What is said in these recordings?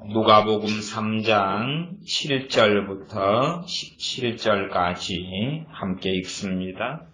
누가복음 3장 7절부터 17절까지 함께 읽습니다.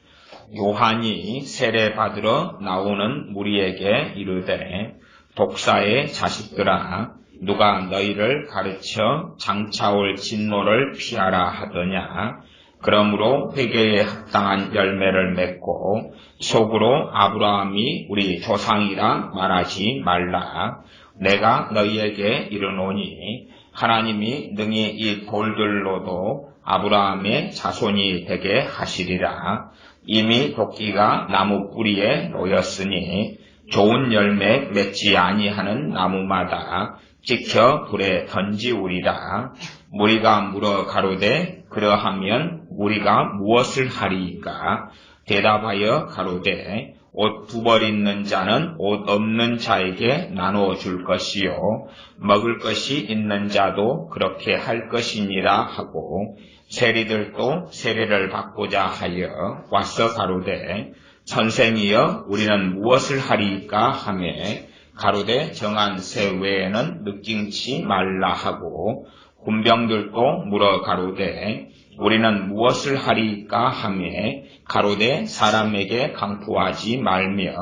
요한이 세례받으러 나오는 무리에게 이르되 독사의 자식들아 누가 너희를 가르쳐 장차올 진노를 피하라 하더냐. 그러므로 회개에 합당한 열매를 맺고 속으로 아브라함이 우리 조상이라 말하지 말라. 내가 너희에게 이르노니 하나님이 능히 이 돌들로도 아브라함의 자손이 되게 하시리라. 이미 도끼가 나무 뿌리에 놓였으니 좋은 열매 맺지 아니하는 나무마다 찍혀 불에 던지우리라. 무리가 물어 가로되 그러하면 우리가 무엇을 하리이까? 대답하여 가로되 옷 두 벌 있는 자는 옷 없는 자에게 나누어 줄 것이요 먹을 것이 있는 자도 그렇게 할 것이니라 하고 세리들도 세례를 받고자 하여 와서 가로되 선생이여 우리는 무엇을 하리이까 하매 가로되 정한 새 외에는 느낌치 말라 하고 군병들도 물어 가로되 우리는 무엇을 하리이까 하매 가로되 사람에게 강포하지 말며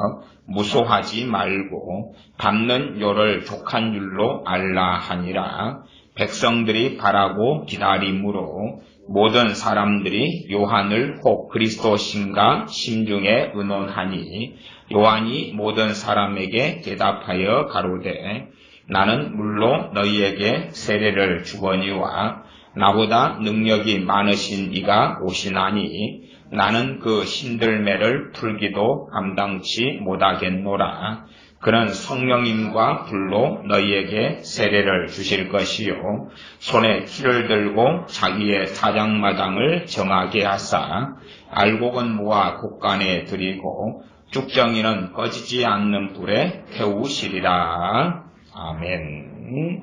무소하지 말고 밟는 요를 족한 줄로 알라 하니라. 백성들이 바라고 기다림으로 모든 사람들이 요한을 혹 그리스도신가 심중에 의논하니 요한이 모든 사람에게 대답하여 가로되 나는 물로 너희에게 세례를 주거니와 나보다 능력이 많으신 이가 오시나니 나는 그 신들매를 풀기도 감당치 못하겠노라. 그는 성령님과 불로 너희에게 세례를 주실 것이요 손에 키를 들고 자기의 사장마당을 정하게 하사 알곡은 모아 곡간에 들이고 쭉정이는 꺼지지 않는 불에 태우시리라. 아멘.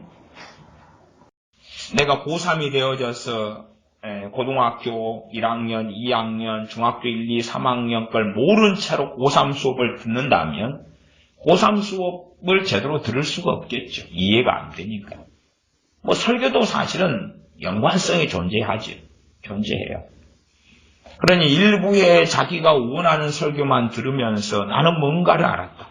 내가 고3이 되어져서 고등학교 1학년, 2학년, 중학교 1, 2, 3학년 걸 모른 채로 고3 수업을 듣는다면 고3 수업을 제대로 들을 수가 없겠죠. 이해가 안 되니까. 설교도 사실은 연관성이 존재해요. 그러니 일부에 자기가 원하는 설교만 들으면서 나는 뭔가를 알았다.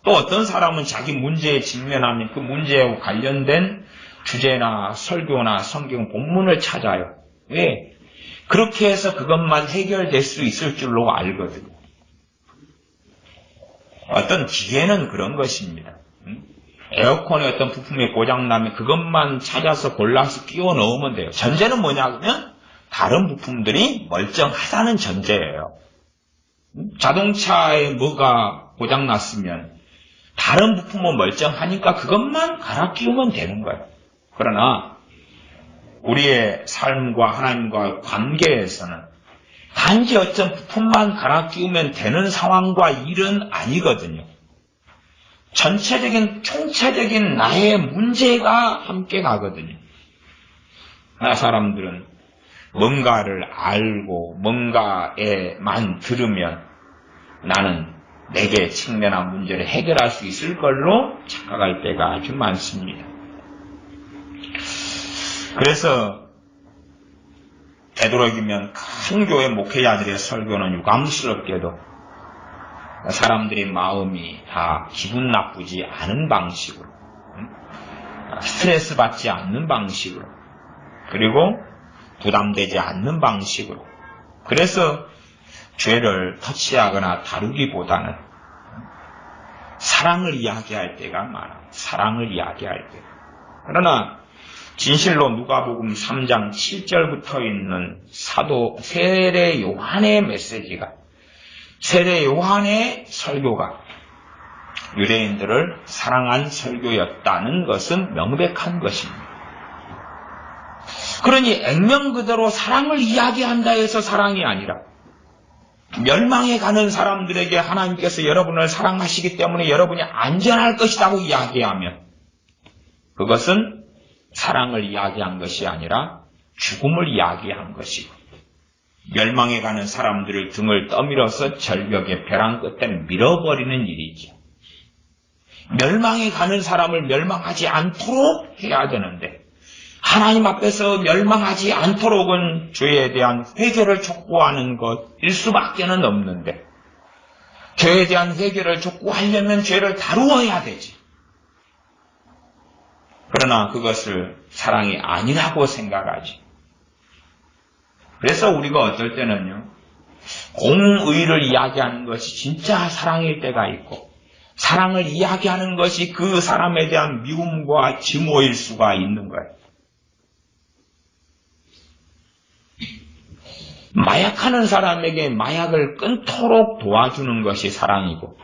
또 어떤 사람은 자기 문제에 직면하면 그 문제와 관련된 주제나 설교나 성경 본문을 찾아요. 왜? 그렇게 해서 그것만 해결될 수 있을 줄로 알거든요. 어떤 기계는 그런 것입니다. 에어컨의 어떤 부품이 고장나면 그것만 찾아서 골라서 끼워 넣으면 돼요. 전제는 뭐냐면 다른 부품들이 멀쩡하다는 전제예요. 자동차에 뭐가 고장났으면 다른 부품은 멀쩡하니까 그것만 갈아 끼우면 되는 거예요. 그러나 우리의 삶과 하나님과의 관계에서는 단지 어떤 부품만 갈아 끼우면 되는 상황과 일은 아니거든요. 전체적인 총체적인 나의 문제가 함께 가거든요. 사람들은 뭔가를 알고 뭔가에만 들으면 나는 내게 직면한 문제를 해결할 수 있을 걸로 착각할 때가 아주 많습니다. 그래서 되도록이면 큰 교회 목회자들의 설교는 유감스럽게도 사람들의 마음이 다 기분 나쁘지 않은 방식으로, 스트레스 받지 않는 방식으로, 그리고 부담되지 않는 방식으로, 그래서 죄를 터치하거나 다루기보다는 사랑을 이야기할 때가 많아요. 사랑을 이야기할 때. 그러나 진실로 누가복음 3장 7절부터 있는 사도 세례 요한의 메시지가, 세례 요한의 설교가 유대인들을 사랑한 설교였다는 것은 명백한 것입니다. 그러니 액면 그대로 사랑을 이야기한다 해서 사랑이 아니라 멸망해 가는 사람들에게 하나님께서 여러분을 사랑하시기 때문에 여러분이 안전할 것이라고 이야기하면 그것은 사랑을 이야기한 것이 아니라 죽음을 이야기한 것이고 멸망해 가는 사람들을 등을 떠밀어서 절벽의 벼랑 끝에 밀어버리는 일이죠. 멸망에 가는 사람을 멸망하지 않도록 해야 되는데 하나님 앞에서 멸망하지 않도록은 죄에 대한 회개를 촉구하는 것일 수밖에는 없는데 죄에 대한 회개를 촉구하려면 죄를 다루어야 되지. 그러나 그것을 사랑이 아니라고 생각하지. 그래서 우리가 어떨 때는요, 공의를 이야기하는 것이 진짜 사랑일 때가 있고 사랑을 이야기하는 것이 그 사람에 대한 미움과 증오일 수가 있는 거예요. 마약하는 사람에게 마약을 끊도록 도와주는 것이 사랑이고,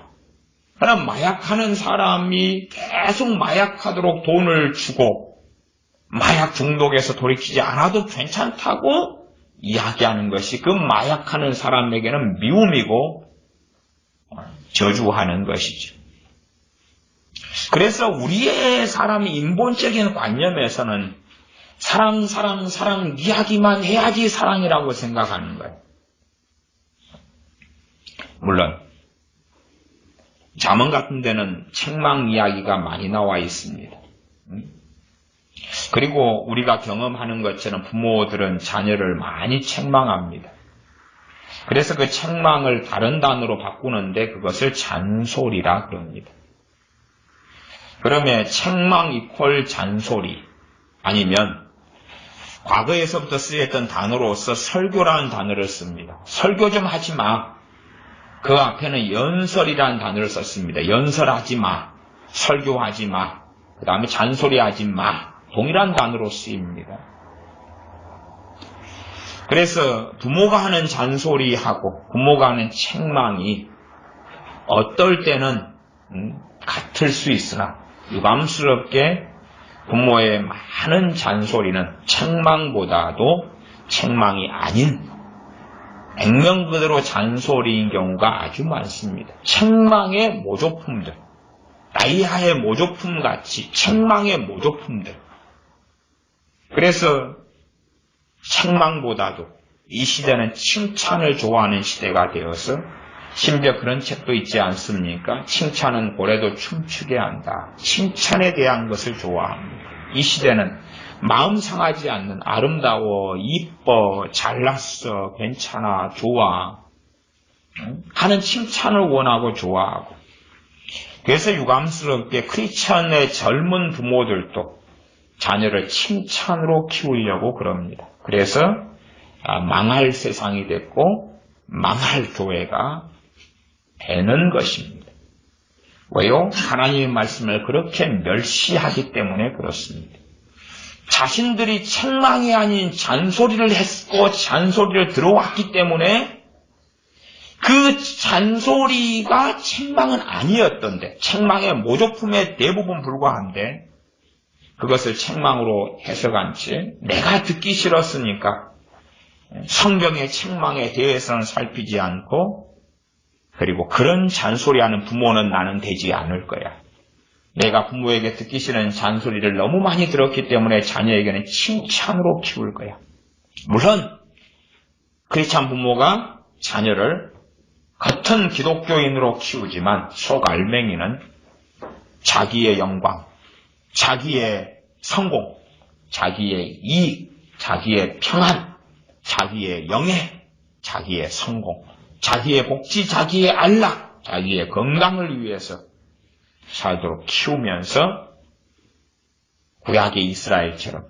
그러나 마약하는 사람이 계속 마약하도록 돈을 주고 마약 중독에서 돌이키지 않아도 괜찮다고 이야기하는 것이 그 마약하는 사람에게는 미움이고 저주하는 것이죠. 그래서 우리의 사람의 인본적인 관념에서는 사랑 이야기만 해야지 사랑이라고 생각하는 거예요. 물론 잠언 같은 데는 책망 이야기가 많이 나와 있습니다. 그리고 우리가 경험하는 것처럼 부모들은 자녀를 많이 책망합니다. 그래서 그 책망을 다른 단어로 바꾸는데 그것을 잔소리라 그럽니다. 그러면 책망 이퀄 잔소리 아니면 과거에서부터 쓰였던 단어로서 설교라는 단어를 씁니다. 설교 좀 하지 마. 그 앞에는 연설이라는 단어를 썼습니다. 연설하지 마. 설교하지 마. 그 다음에 잔소리하지 마. 동일한 단어로 쓰입니다. 그래서 부모가 하는 잔소리하고 부모가 하는 책망이 어떨 때는 같을 수 있으나 유감스럽게 부모의 많은 잔소리는 책망보다도 책망이 아닌 액면 그대로 잔소리인 경우가 아주 많습니다. 책망의 모조품들, 나이하의 모조품 같이 책망의 모조품들. 그래서 책망보다도 이 시대는 칭찬을 좋아하는 시대가 되어서 심지어 그런 책도 있지 않습니까? 칭찬은 고래도 춤추게 한다. 칭찬에 대한 것을 좋아합니다. 이 시대는 마음 상하지 않는 아름다워, 이뻐, 잘났어, 괜찮아, 좋아 하는 칭찬을 원하고 좋아하고, 그래서 유감스럽게 크리스천의 젊은 부모들도 자녀를 칭찬으로 키우려고 그럽니다. 그래서 망할 세상이 됐고 망할 교회가 되는 것입니다. 왜요? 하나님의 말씀을 그렇게 멸시하기 때문에 그렇습니다. 자신들이 책망이 아닌 잔소리를 했고 잔소리를 들어왔기 때문에 그 잔소리가 책망은 아니었던데, 책망의 모조품에 대부분 불과한데 그것을 책망으로 해석한 채 내가 듣기 싫었으니까 성경의 책망에 대해서는 살피지 않고, 그리고 그런 잔소리하는 부모는 나는 되지 않을 거야. 내가 부모에게 듣기 싫은 잔소리를 너무 많이 들었기 때문에 자녀에게는 칭찬으로 키울 거야. 물론 크리스찬 부모가 자녀를 같은 기독교인으로 키우지만 속 알맹이는 자기의 영광, 자기의 성공, 자기의 이익, 자기의 평안, 자기의 영예, 자기의 성공, 자기의 복지, 자기의 안락, 자기의 건강을 위해서 살도록 키우면서 구약의 이스라엘처럼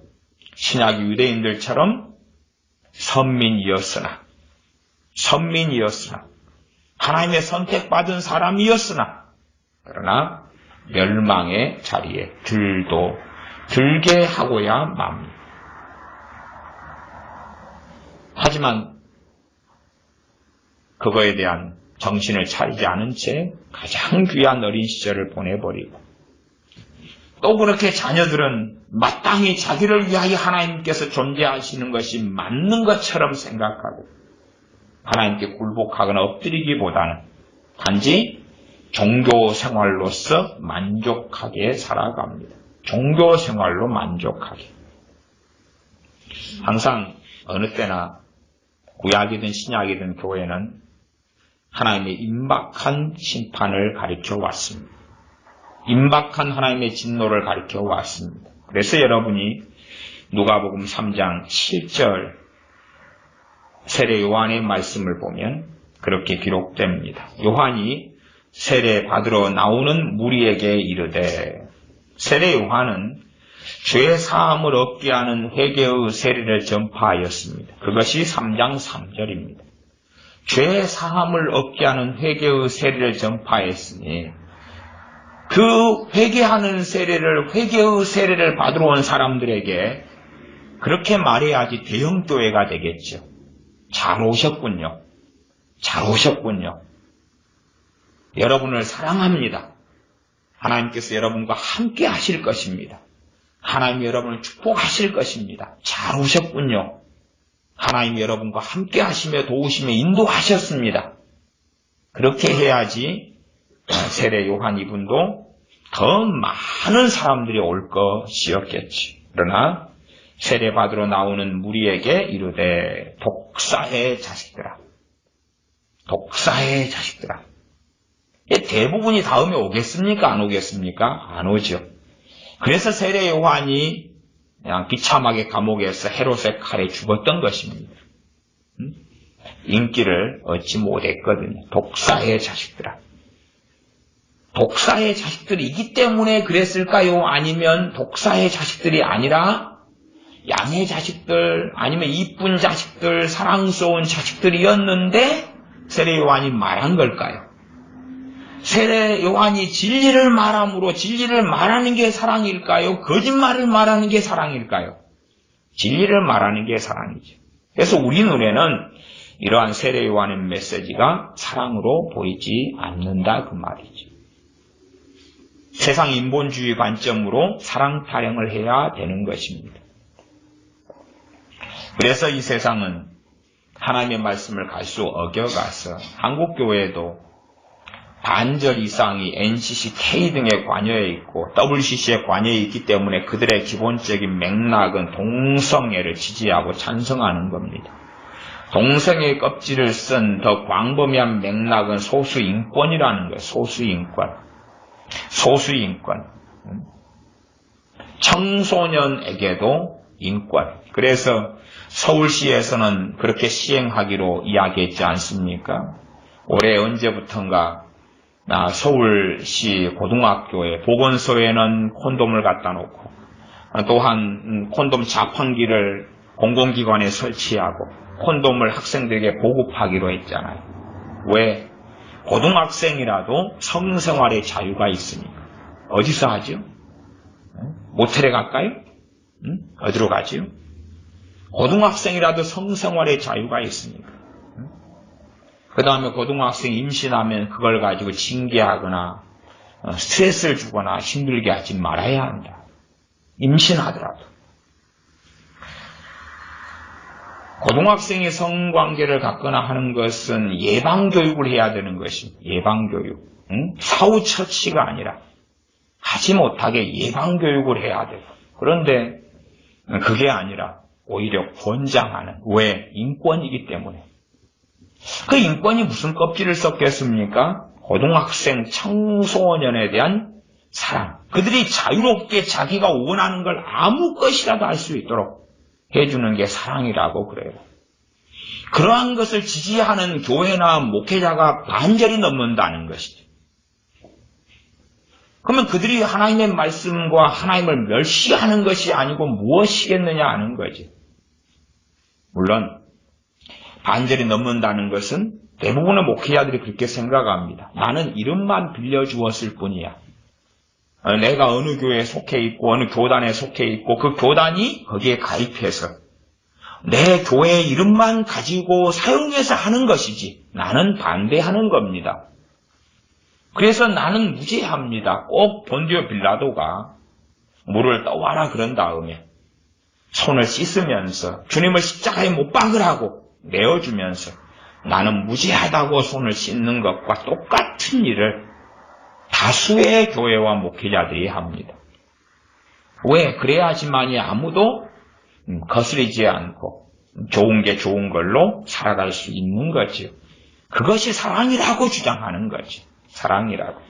신약의 유대인들처럼 선민이었으나 하나님의 선택받은 사람이었으나 그러나 멸망의 자리에 들게 하고야 맙니다. 하지만 그거에 대한 정신을 차리지 않은 채 가장 귀한 어린 시절을 보내버리고, 또 그렇게 자녀들은 마땅히 자기를 위하여 하나님께서 존재하시는 것이 맞는 것처럼 생각하고 하나님께 굴복하거나 엎드리기보다는 단지 종교 생활로서 만족하게 살아갑니다. 종교 생활로 만족하게. 항상 어느 때나 구약이든 신약이든 교회는 하나님의 임박한 심판을 가르쳐 왔습니다. 임박한 하나님의 진노를 가리켜 왔습니다. 그래서 여러분이 누가복음 3장 7절 세례 요한의 말씀을 보면 그렇게 기록됩니다. 요한이 세례 받으러 나오는 무리에게 이르되, 세례 요한은 죄 사함을 얻게 하는 회개의 세례를 전파하였습니다. 그것이 3장 3절입니다. 죄 사함을 얻게 하는 회개의 세례를 전파했으니 그 회개하는 세례를, 회개의 세례를 받으러 온 사람들에게 그렇게 말해야지 대형교회가 되겠죠. 잘 오셨군요. 잘 오셨군요. 여러분을 사랑합니다. 하나님께서 여러분과 함께 하실 것입니다. 하나님이 여러분을 축복하실 것입니다. 잘 오셨군요. 하나님이 여러분과 함께 하시며 도우시며 인도하셨습니다. 그렇게 해야지 세례 요한 이분도 더 많은 사람들이 올 것이었겠지. 그러나 세례 받으러 나오는 무리에게 이르되, 독사의 자식들아, 독사의 자식들아. 대부분이 다음에 오겠습니까? 안 오겠습니까? 안 오죠. 그래서 세례 요한이 그냥 비참하게 감옥에서 헤롯의 칼에 죽었던 것입니다. 인기를 얻지 못했거든요. 독사의 자식들아. 독사의 자식들이기 때문에 그랬을까요? 아니면 독사의 자식들이 아니라 양의 자식들, 아니면 이쁜 자식들, 사랑스러운 자식들이었는데 세례 요한이 말한 걸까요? 세례 요한이 진리를 말함으로 진리를 말하는 게 사랑일까요? 거짓말을 말하는 게 사랑일까요? 진리를 말하는 게 사랑이죠. 그래서 우리 눈에는 이러한 세례 요한의 메시지가 사랑으로 보이지 않는다 그 말이죠. 세상 인본주의 관점으로 사랑 타령을 해야 되는 것입니다. 그래서 이 세상은 하나님의 말씀을 갈수록 어겨가서 한국교회도 반절 이상이 NCC, K 등에 관여해 있고 WCC에 관여해 있기 때문에 그들의 기본적인 맥락은 동성애를 지지하고 찬성하는 겁니다. 동성애의 껍질을 쓴 더 광범위한 맥락은 소수인권이라는 거예요. 소수인권. 소수인권. 청소년에게도 인권. 그래서 서울시에서는 그렇게 시행하기로 이야기했지 않습니까? 올해 언제부턴가 서울시 고등학교에 보건소에는 콘돔을 갖다 놓고 또한 콘돔 자판기를 공공기관에 설치하고 콘돔을 학생들에게 보급하기로 했잖아요. 왜? 고등학생이라도 성생활의 자유가 있으니까. 어디서 하죠? 모텔에 갈까요? 어디로 가지요? 고등학생이라도 성생활의 자유가 있으니까. 그 다음에 고등학생이 임신하면 그걸 가지고 징계하거나 스트레스를 주거나 힘들게 하지 말아야 한다. 임신하더라도. 고등학생이 성관계를 갖거나 하는 것은 예방교육을 해야 되는 것입니다. 예방교육. 사후 처치가 아니라 하지 못하게 예방교육을 해야 되고. 그런데 그게 아니라 오히려 권장하는. 왜? 인권이기 때문에. 그 인권이 무슨 껍질을 썼겠습니까? 고등학생, 청소년에 대한 사랑. 그들이 자유롭게 자기가 원하는 걸 아무 것이라도 할 수 있도록 해주는 게 사랑이라고 그래요. 그러한 것을 지지하는 교회나 목회자가 반절이 넘는다는 것이죠. 그러면 그들이 하나님의 말씀과 하나님을 멸시하는 것이 아니고 무엇이겠느냐 하는 거지. 물론 반절이 넘는다는 것은 대부분의 목회자들이 그렇게 생각합니다. 나는 이름만 빌려주었을 뿐이야. 내가 어느 교회에 속해 있고 어느 교단에 속해 있고 그 교단이 거기에 가입해서 내 교회의 이름만 가지고 사용해서 하는 것이지 나는 반대하는 겁니다. 그래서 나는 무죄합니다. 꼭 본디오 빌라도가 물을 떠와라 그런 다음에 손을 씻으면서 주님을 십자가에 못 박으라고 내어주면서 나는 무죄하다고 손을 씻는 것과 똑같은 일을 다수의 교회와 목회자들이 합니다. 왜? 그래야지만이 아무도 거스리지 않고 좋은 게 좋은 걸로 살아갈 수 있는 거죠. 그것이 사랑이라고 주장하는 거죠. 사랑이라고.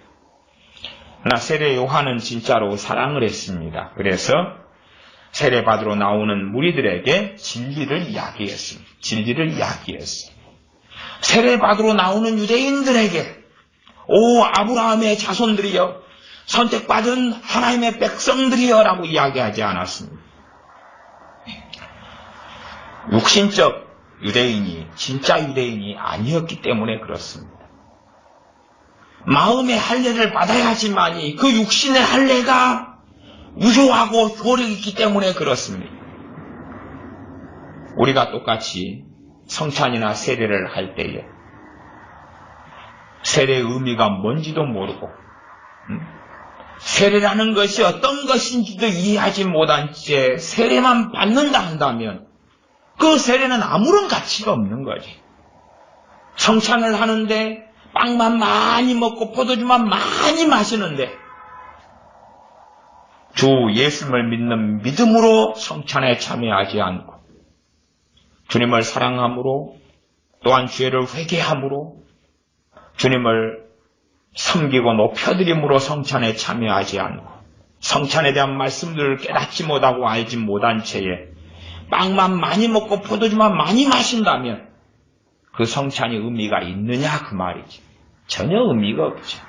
그러나 세례 요한은 진짜로 사랑을 했습니다. 그래서 세례받으러 나오는 무리들에게 진리를 이야기했습니다. 진리를 이야기했어요. 세례받으러 나오는 유대인들에게 오 아브라함의 자손들이여 선택받은 하나님의 백성들이여 라고 이야기하지 않았습니다. 육신적 유대인이 진짜 유대인이 아니었기 때문에 그렇습니다. 마음의 할례를 받아야지만이 그 육신의 할례가 유효하고 효력이 있기 때문에 그렇습니다. 우리가 똑같이 성찬이나 세례를 할 때에 세례의 의미가 뭔지도 모르고 세례라는 것이 어떤 것인지도 이해하지 못한 채 세례만 받는다 한다면 그 세례는 아무런 가치가 없는 거지. 성찬을 하는데 빵만 많이 먹고 포도주만 많이 마시는데 주 예수님을 믿는 믿음으로 성찬에 참여하지 않고 주님을 사랑함으로 또한 죄를 회개함으로 주님을 섬기고 높여드림으로 성찬에 참여하지 않고 성찬에 대한 말씀들을 깨닫지 못하고 알지 못한 채에 빵만 많이 먹고 포도주만 많이 마신다면 그 성찬이 의미가 있느냐 그 말이지. 전혀 의미가 없죠.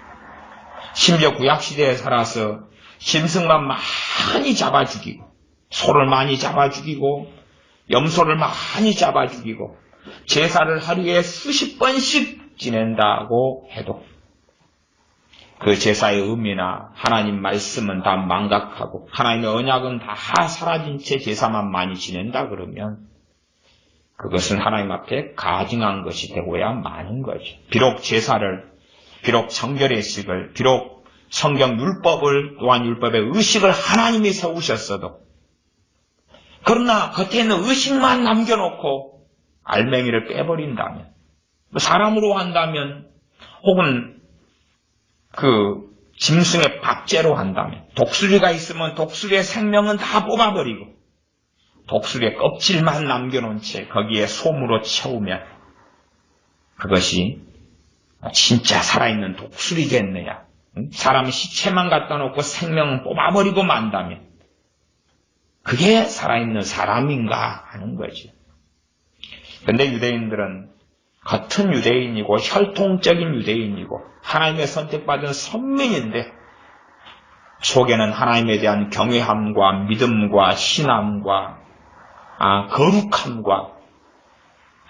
심지어 구약시대에 살아서 짐승만 많이 잡아 죽이고 소를 많이 잡아 죽이고 염소를 많이 잡아 죽이고 제사를 하루에 수십 번씩 지낸다고 해도 그 제사의 의미나 하나님 말씀은 다 망각하고 하나님의 언약은 다 사라진 채 제사만 많이 지낸다 그러면 그것은 하나님 앞에 가증한 것이 되고야 마는 거죠. 비록 제사를, 비록 성결의식을, 비록 성경 율법을 또한 율법의 의식을 하나님이 세우셨어도 그러나 겉에 있는 의식만 남겨놓고 알맹이를 빼버린다면 사람으로 한다면 혹은 그 짐승의 박제로 한다면 독수리가 있으면 독수리의 생명은 다 뽑아버리고 독수리의 껍질만 남겨놓은 채 거기에 솜으로 채우면 그것이 진짜 살아있는 독수리겠느냐. 사람 시체만 갖다 놓고 생명은 뽑아버리고 만다면 그게 살아있는 사람인가 하는 거죠. 근데 유대인들은 겉은 유대인이고 혈통적인 유대인이고 하나님의 선택받은 선민인데 속에는 하나님에 대한 경외함과 믿음과 신함과 거룩함과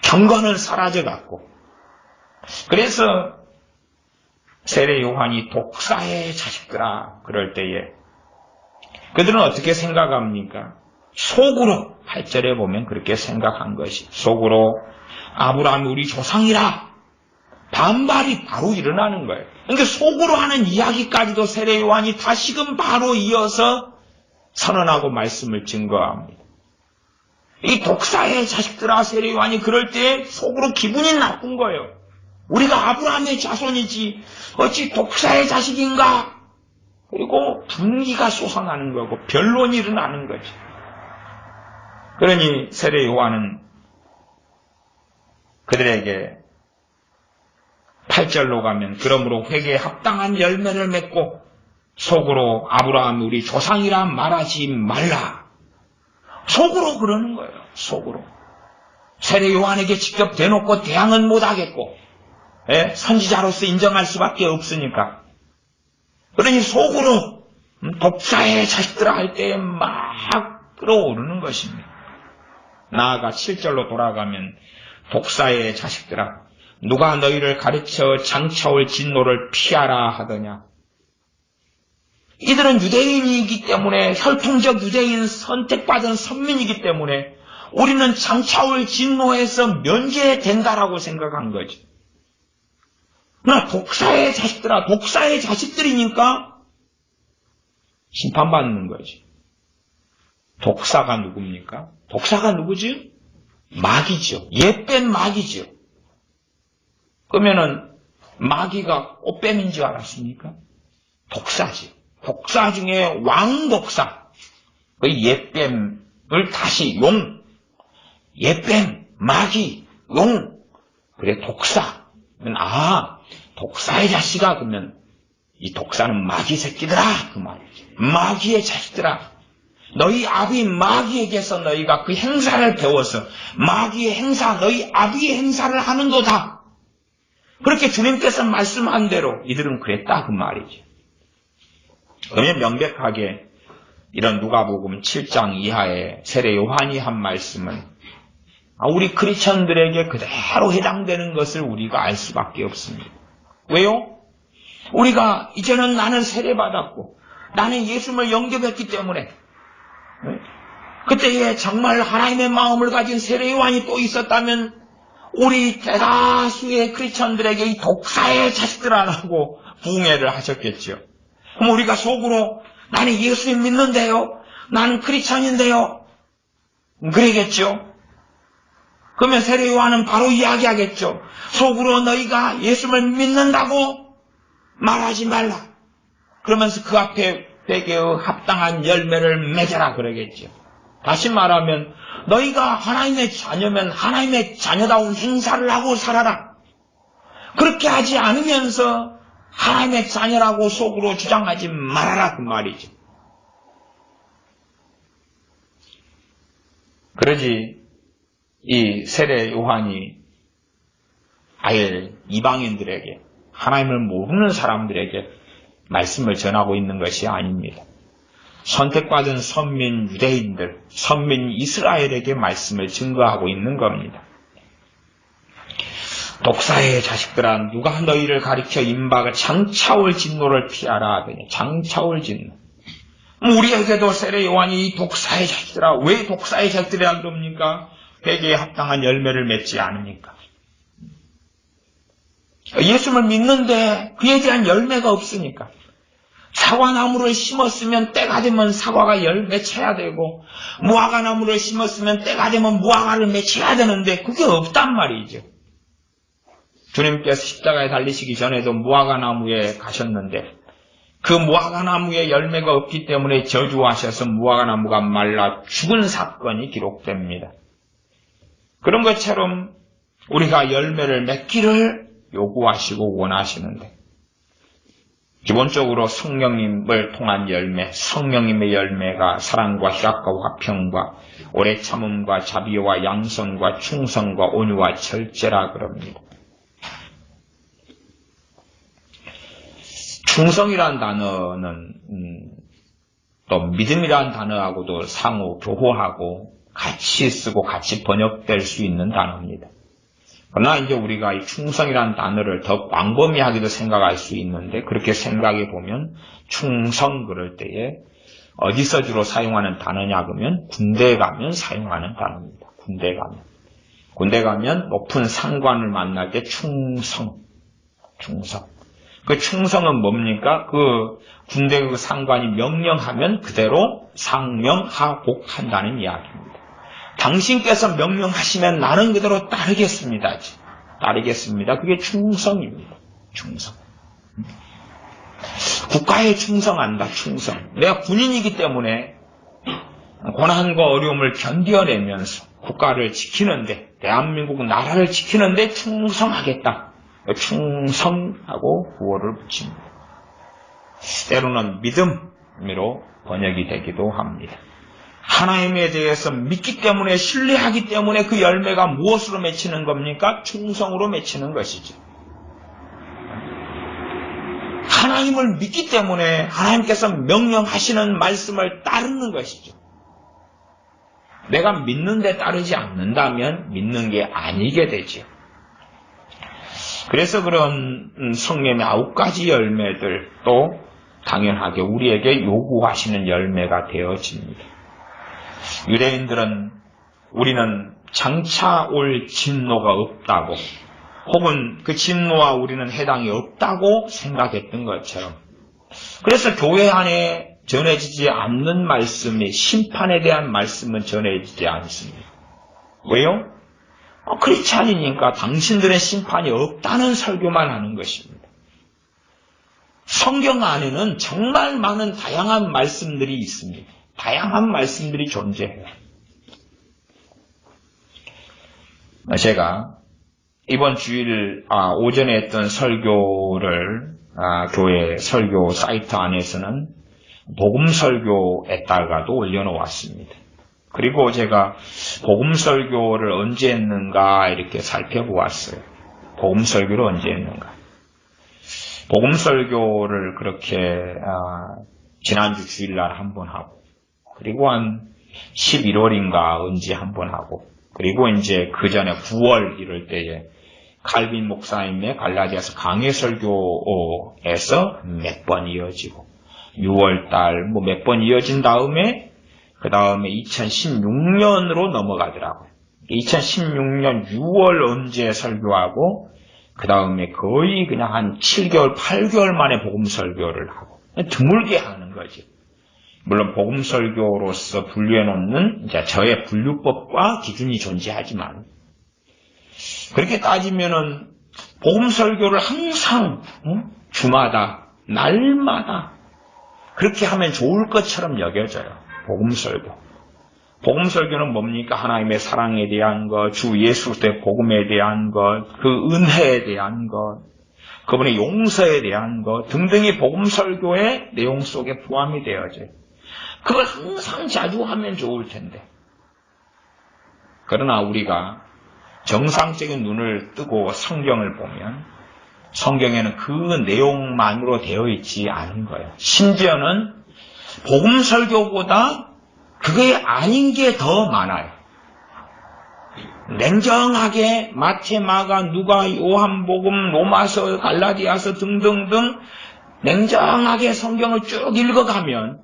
경건은 사라져갔고 그래서 세례 요한이 독사의 자식들아 그럴 때에 그들은 어떻게 생각합니까? 속으로 8절에 보면 그렇게 생각한 것이 속으로 아브라함이 우리 조상이라 반발이 바로 일어나는 거예요. 그러니까 속으로 하는 이야기까지도 세례 요한이 다시금 바로 이어서 선언하고 말씀을 증거합니다. 이 독사의 자식들아 세례 요한이 그럴 때 속으로 기분이 나쁜 거예요. 우리가 아브라함의 자손이지 어찌 독사의 자식인가? 그리고 분기가 솟아나는 거고 변론이 일어나는 거지. 그러니 세례 요한은 그들에게 8절로 가면 그러므로 회개에 합당한 열매를 맺고 속으로 아브라함이 우리 조상이라 말하지 말라. 속으로 그러는 거예요. 속으로. 세례 요한에게 직접 대놓고 대항은 못하겠고 선지자로서 인정할 수밖에 없으니까. 그러니 속으로 독사의 자식들아 할 때에 막 끌어오르는 것입니다. 나아가 7절로 돌아가면 독사의 자식들아 누가 너희를 가르쳐 장차올 진노를 피하라 하더냐. 이들은 유대인이기 때문에 혈통적 유대인 선택받은 선민이기 때문에 우리는 장차올 진노에서 면제된다라고 생각한 거지. 그러나 독사의 자식들아 독사의 자식들이니까 심판받는 거지. 독사가 누굽니까? 독사가 누구지? 마귀죠. 옛뱀 마귀죠. 그러면은 마귀가 꽃뱀인 줄 알았습니까? 독사지. 독사 중에 왕독사. 그 옛뱀을 다시 용. 옛뱀, 마귀, 용. 그래 독사. 독사의 자식아 그러면 이 독사는 마귀 새끼들아 그 말이지. 마귀의 자식들아. 너희 아비 마귀에게서 너희가 그 행사를 배워서 마귀의 행사, 너희 아비의 행사를 하는도다. 그렇게 주님께서 말씀한 대로 이들은 그랬다 그 말이지. 그러면 명백하게 이런 누가복음 7장 이하의 세례 요한이 한 말씀은 우리 크리스천들에게 그대로 해당되는 것을 우리가 알 수밖에 없습니다. 왜요? 우리가 이제는 나는 세례받았고 나는 예수님을 영접했기 때문에 그때에 정말 하나님의 마음을 가진 세례 요한이 또 있었다면 우리 대다수의 크리스천들에게 이 독사의 자식들아라고 부흥회를 하셨겠죠. 그럼 우리가 속으로 나는 예수님 믿는데요. 나는 크리스천인데요. 그러겠죠. 그러면 세례 요한은 바로 이야기하겠죠. 속으로 너희가 예수님을 믿는다고 말하지 말라. 그러면서 그 앞에 회개의 합당한 열매를 맺어라 그러겠죠. 다시 말하면 너희가 하나님의 자녀면 하나님의 자녀다운 행사를 하고 살아라. 그렇게 하지 않으면서 하나님의 자녀라고 속으로 주장하지 말아라 그 말이죠. 그러지 이 세례 요한이 아예 이방인들에게 하나님을 모르는 사람들에게 말씀을 전하고 있는 것이 아닙니다. 선택받은 선민 유대인들, 선민 이스라엘에게 말씀을 증거하고 있는 겁니다. 독사의 자식들아 누가 너희를 가리켜 임박을 장차올 진노를 피하라 하더니 장차올 진노. 우리에게도 세례 요한이 이 독사의 자식들아 왜 독사의 자식들이라 그럽니까? 회개에 합당한 열매를 맺지 않으니까. 예수님을 믿는데 그에 대한 열매가 없으니까. 사과나무를 심었으면 때가 되면 사과가 맺혀야 되고 무화과나무를 심었으면 때가 되면 무화과를 맺혀야 되는데 그게 없단 말이죠. 주님께서 십자가에 달리시기 전에도 무화과나무에 가셨는데 그 무화과나무에 열매가 없기 때문에 저주하셔서 무화과나무가 말라 죽은 사건이 기록됩니다. 그런 것처럼 우리가 열매를 맺기를 요구하시고 원하시는데 기본적으로 성령님을 통한 열매, 성령님의 열매가 사랑과 희락과 화평과 오래 참음과 자비와 양선과 충성과 온유와 절제라 그럽니다. 충성이란 단어는 또 믿음이란 단어하고도 상호 교호하고 같이 쓰고 같이 번역될 수 있는 단어입니다. 그러나 이제 우리가 이 충성이라는 단어를 더 광범위하게도 생각할 수 있는데 그렇게 생각해 보면 충성 그럴 때에 어디서 주로 사용하는 단어냐 그러면 군대에 가면 사용하는 단어입니다. 군대 가면 높은 상관을 만날 때 충성. 그 충성은 뭡니까? 그 군대 그 상관이 명령하면 그대로 상명하복한다는 이야기입니다. 당신께서 명령하시면 나는 그대로 따르겠습니다. 그게 충성입니다. 충성. 국가에 충성한다. 충성. 내가 군인이기 때문에 고난과 어려움을 견뎌내면서 국가를 지키는데 대한민국 나라를 지키는데 충성하겠다. 충성하고 구호를 붙입니다. 때로는 믿음으로 번역이 되기도 합니다. 하나님에 대해서 믿기 때문에 신뢰하기 때문에 그 열매가 무엇으로 맺히는 겁니까? 충성으로 맺히는 것이죠. 하나님을 믿기 때문에 하나님께서 명령하시는 말씀을 따르는 것이죠. 내가 믿는데 따르지 않는다면 믿는 게 아니게 되죠. 그래서 그런 성령의 9가지 열매들도 당연하게 우리에게 요구하시는 열매가 되어집니다. 유대인들은 우리는 장차 올 진노가 없다고 혹은 그 진노와 우리는 해당이 없다고 생각했던 것처럼 그래서 교회 안에 전해지지 않는 말씀이 심판에 대한 말씀은 전해지지 않습니다. 왜요? 크리스찬이니까 당신들의 심판이 없다는 설교만 하는 것입니다. 성경 안에는 정말 많은 다양한 말씀들이 있습니다. 다양한 말씀들이 존재해요. 제가 이번 주일 오전에 했던 설교를 교회 설교 사이트 안에서는 복음설교에다가도 올려놓았습니다. 그리고 제가 복음설교를 언제 했는가 이렇게 살펴보았어요. 복음설교를 언제 했는가. 복음설교를 그렇게 지난주 주일날 한 번 하고, 그리고 한 11월인가 언제 한 번 하고, 그리고 이제 그 전에 9월 이럴 때에 칼빈 목사님의 갈라디아서 강해설교에서 몇 번 이어지고, 6월달 뭐 몇 번 이어진 다음에 그 다음에 2016년으로 넘어가더라고요. 2016년 6월 언제 설교하고, 그 다음에 거의 그냥 한 7개월, 8개월 만에 복음설교를 하고, 드물게 하는 거지. 물론 복음설교로서 분류해놓는 이제 저의 분류법과 기준이 존재하지만, 그렇게 따지면은 복음설교를 항상 주마다, 날마다 그렇게 하면 좋을 것처럼 여겨져요. 복음설교. 복음설교는 뭡니까? 하나님의 사랑에 대한 것, 주 예수 그리스도의 복음에 대한 것, 그 은혜에 대한 것, 그분의 용서에 대한 것 등등이 복음설교의 내용 속에 포함이 되어져요. 그걸 항상 자주 하면 좋을 텐데. 그러나 우리가 정상적인 눈을 뜨고 성경을 보면 성경에는 그 내용만으로 되어 있지 않은 거예요. 심지어는 복음설교보다 그게 아닌 게 더 많아요. 냉정하게 마태, 마가, 누가, 요한복음, 로마서, 갈라디아서 등등등 냉정하게 성경을 쭉 읽어가면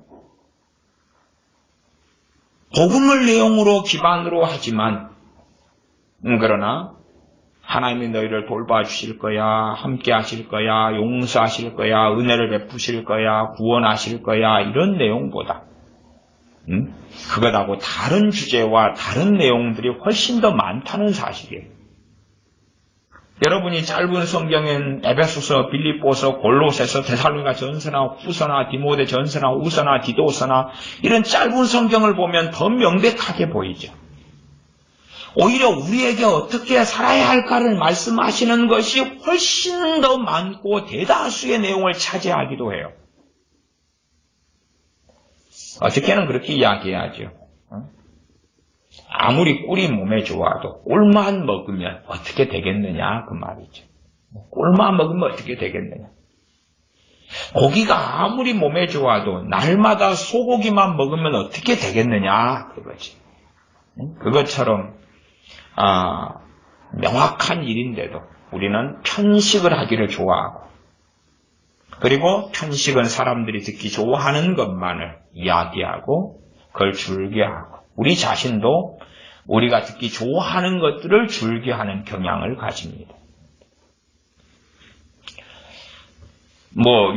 복음을 내용으로 기반으로 하지만 그러나 하나님이 너희를 돌봐주실 거야, 함께 하실 거야, 용서하실 거야, 은혜를 베푸실 거야, 구원하실 거야 이런 내용보다 그것하고 다른 주제와 다른 내용들이 훨씬 더 많다는 사실이에요. 여러분이 짧은 성경인 에베소서, 빌립보서, 골로새서, 데살로니가 전서나 후서나 디모데 전서나 우서나 디도서나 이런 짧은 성경을 보면 더 명백하게 보이죠. 오히려 우리에게 어떻게 살아야 할까를 말씀하시는 것이 훨씬 더 많고 대다수의 내용을 차지하기도 해요. 어떻게는 그렇게 이야기해야죠. 아무리 꿀이 몸에 좋아도 꿀만 먹으면 어떻게 되겠느냐 그 말이죠. 꿀만 먹으면 어떻게 되겠느냐. 고기가 아무리 몸에 좋아도 날마다 소고기만 먹으면 어떻게 되겠느냐 그거지. 그것처럼 명확한 일인데도 우리는 편식을 하기를 좋아하고, 그리고 편식은 사람들이 듣기 좋아하는 것만을 이야기하고 그걸 즐겨하고, 우리 자신도 우리가 듣기 좋아하는 것들을 즐겨하는 경향을 가집니다.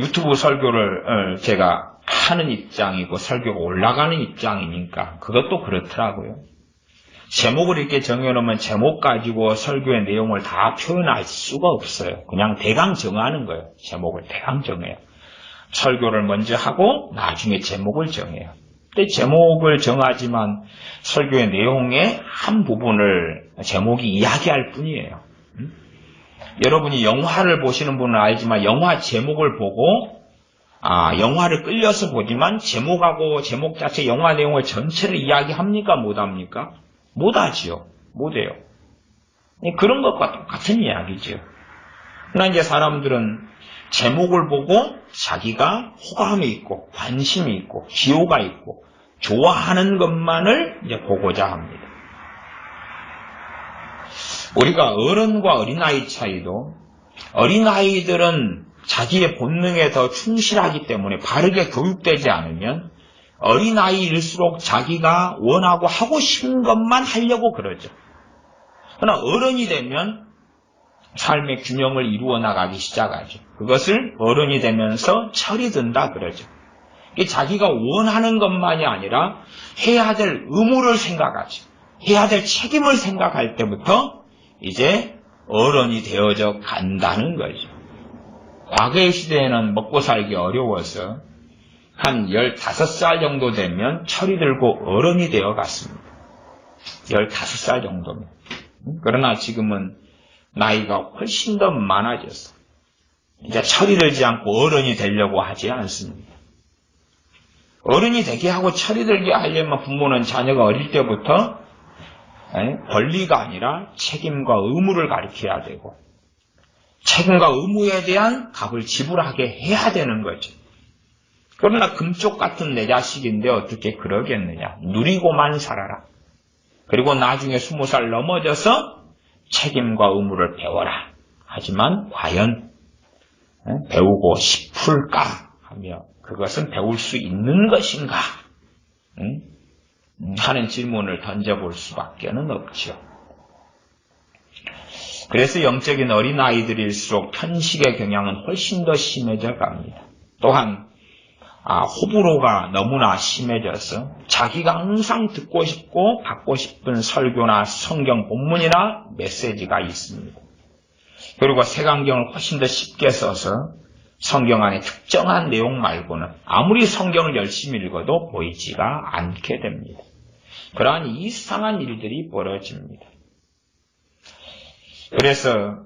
유튜브 설교를 제가 하는 입장이고 설교가 올라가는 입장이니까 그것도 그렇더라고요. 제목을 이렇게 정해놓으면 제목 가지고 설교의 내용을 다 표현할 수가 없어요. 그냥 대강 정하는 거예요. 제목을 대강 정해요. 설교를 먼저 하고 나중에 제목을 정해요. 근데 제목을 정하지만 설교의 내용의 한 부분을 제목이 이야기할 뿐이에요. 여러분이 영화를 보시는 분은 알지만 영화 제목을 보고 영화를 끌려서 보지만 제목하고 제목 자체 영화 내용을 전체를 이야기합니까? 못합니까? 못하지요. 못해요. 그런 것과 똑같은 이야기죠. 그러나 이제 사람들은 제목을 보고 자기가 호감이 있고 관심이 있고 기호가 있고 좋아하는 것만을 이제 보고자 합니다. 우리가 어른과 어린아이 차이도, 어린아이들은 자기의 본능에 더 충실하기 때문에 바르게 교육되지 않으면 어린아이일수록 자기가 원하고 하고 싶은 것만 하려고 그러죠. 그러나 어른이 되면 삶의 균형을 이루어 나가기 시작하죠. 그것을 어른이 되면서 철이 든다 그러죠. 자기가 원하는 것만이 아니라 해야 될 의무를 생각하죠. 해야 될 책임을 생각할 때부터 이제 어른이 되어져 간다는 거죠. 과거의 시대에는 먹고 살기 어려워서 한 15살 정도 되면 철이 들고 어른이 되어 갔습니다. 15살 정도면. 그러나 지금은 나이가 훨씬 더 많아졌어. 이제 철이 들지 않고 어른이 되려고 하지 않습니다. 어른이 되게 하고 철이 들게 하려면 부모는 자녀가 어릴 때부터 권리가 아니라 책임과 의무를 가르쳐야 되고 책임과 의무에 대한 값을 지불하게 해야 되는 거죠. 그러나 금쪽 같은 내 자식인데 어떻게 그러겠느냐. 누리고만 살아라. 그리고 나중에 20살 넘어져서 책임과 의무를 배워라. 하지만 과연 배우고 싶을까 하며 그것은 배울 수 있는 것인가 하는 질문을 던져볼 수밖에 없죠. 그래서 영적인 어린아이들일수록 편식의 경향은 훨씬 더 심해져 갑니다. 또한 호불호가 너무나 심해져서 자기가 항상 듣고 싶고 받고 싶은 설교나 성경 본문이나 메시지가 있습니다. 그리고 색안경을 훨씬 더 쉽게 써서 성경 안에 특정한 내용 말고는 아무리 성경을 열심히 읽어도 보이지가 않게 됩니다. 그러한 이상한 일들이 벌어집니다. 그래서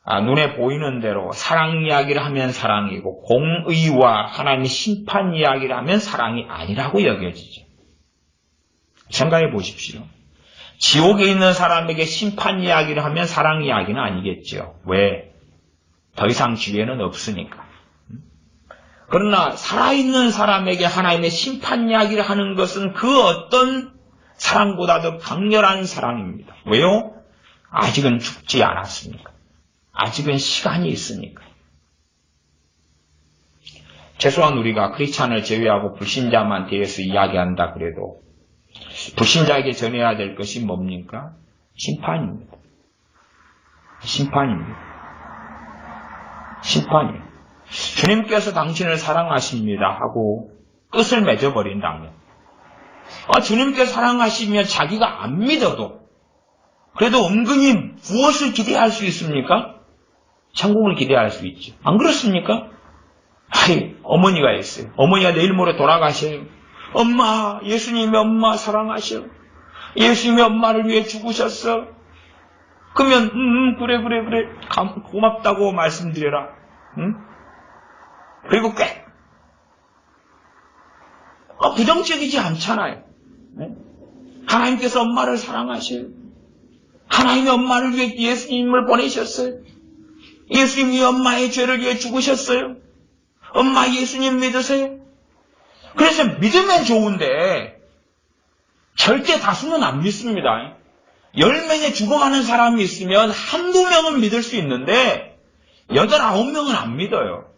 눈에 보이는 대로 사랑 이야기를 하면 사랑이고 공의와 하나님의 심판 이야기를 하면 사랑이 아니라고 여겨지죠. 생각해 보십시오. 지옥에 있는 사람에게 심판 이야기를 하면 사랑 이야기는 아니겠죠. 왜? 더 이상 기회는 없으니까. 그러나 살아있는 사람에게 하나님의 심판 이야기를 하는 것은 그 어떤 사랑보다도 강렬한 사랑입니다. 왜요? 아직은 죽지 않았으니까. 아직은 시간이 있으니까. 최소한 우리가 크리스찬을 제외하고 불신자만 대해서 이야기한다 그래도 불신자에게 전해야 될 것이 뭡니까? 심판입니다. 심판입니다. 심판이에요. 주님께서 당신을 사랑하십니다 하고 끝을 맺어버린다면 주님께서 사랑하시면 자기가 안 믿어도 그래도 은근히 무엇을 기대할 수 있습니까? 천국을 기대할 수 있죠. 안 그렇습니까? 어머니가 있어요. 어머니가 내일 모레 돌아가셔요. 엄마, 예수님이 엄마 사랑하셔. 예수님이 엄마를 위해 죽으셨어. 그러면 그래 고맙다고 말씀드려라. 그리고 꽤 부정적이지 않잖아요. 하나님께서 엄마를 사랑하셔요. 하나님이 엄마를 위해 예수님을 보내셨어요. 예수님이 엄마의 죄를 위해 죽으셨어요. 엄마 예수님 믿으세요. 그래서 믿으면 좋은데 절대 다수는 안 믿습니다. 10명에 죽어가는 사람이 있으면 한두 명은 믿을 수 있는데 8, 9명은 안 믿어요.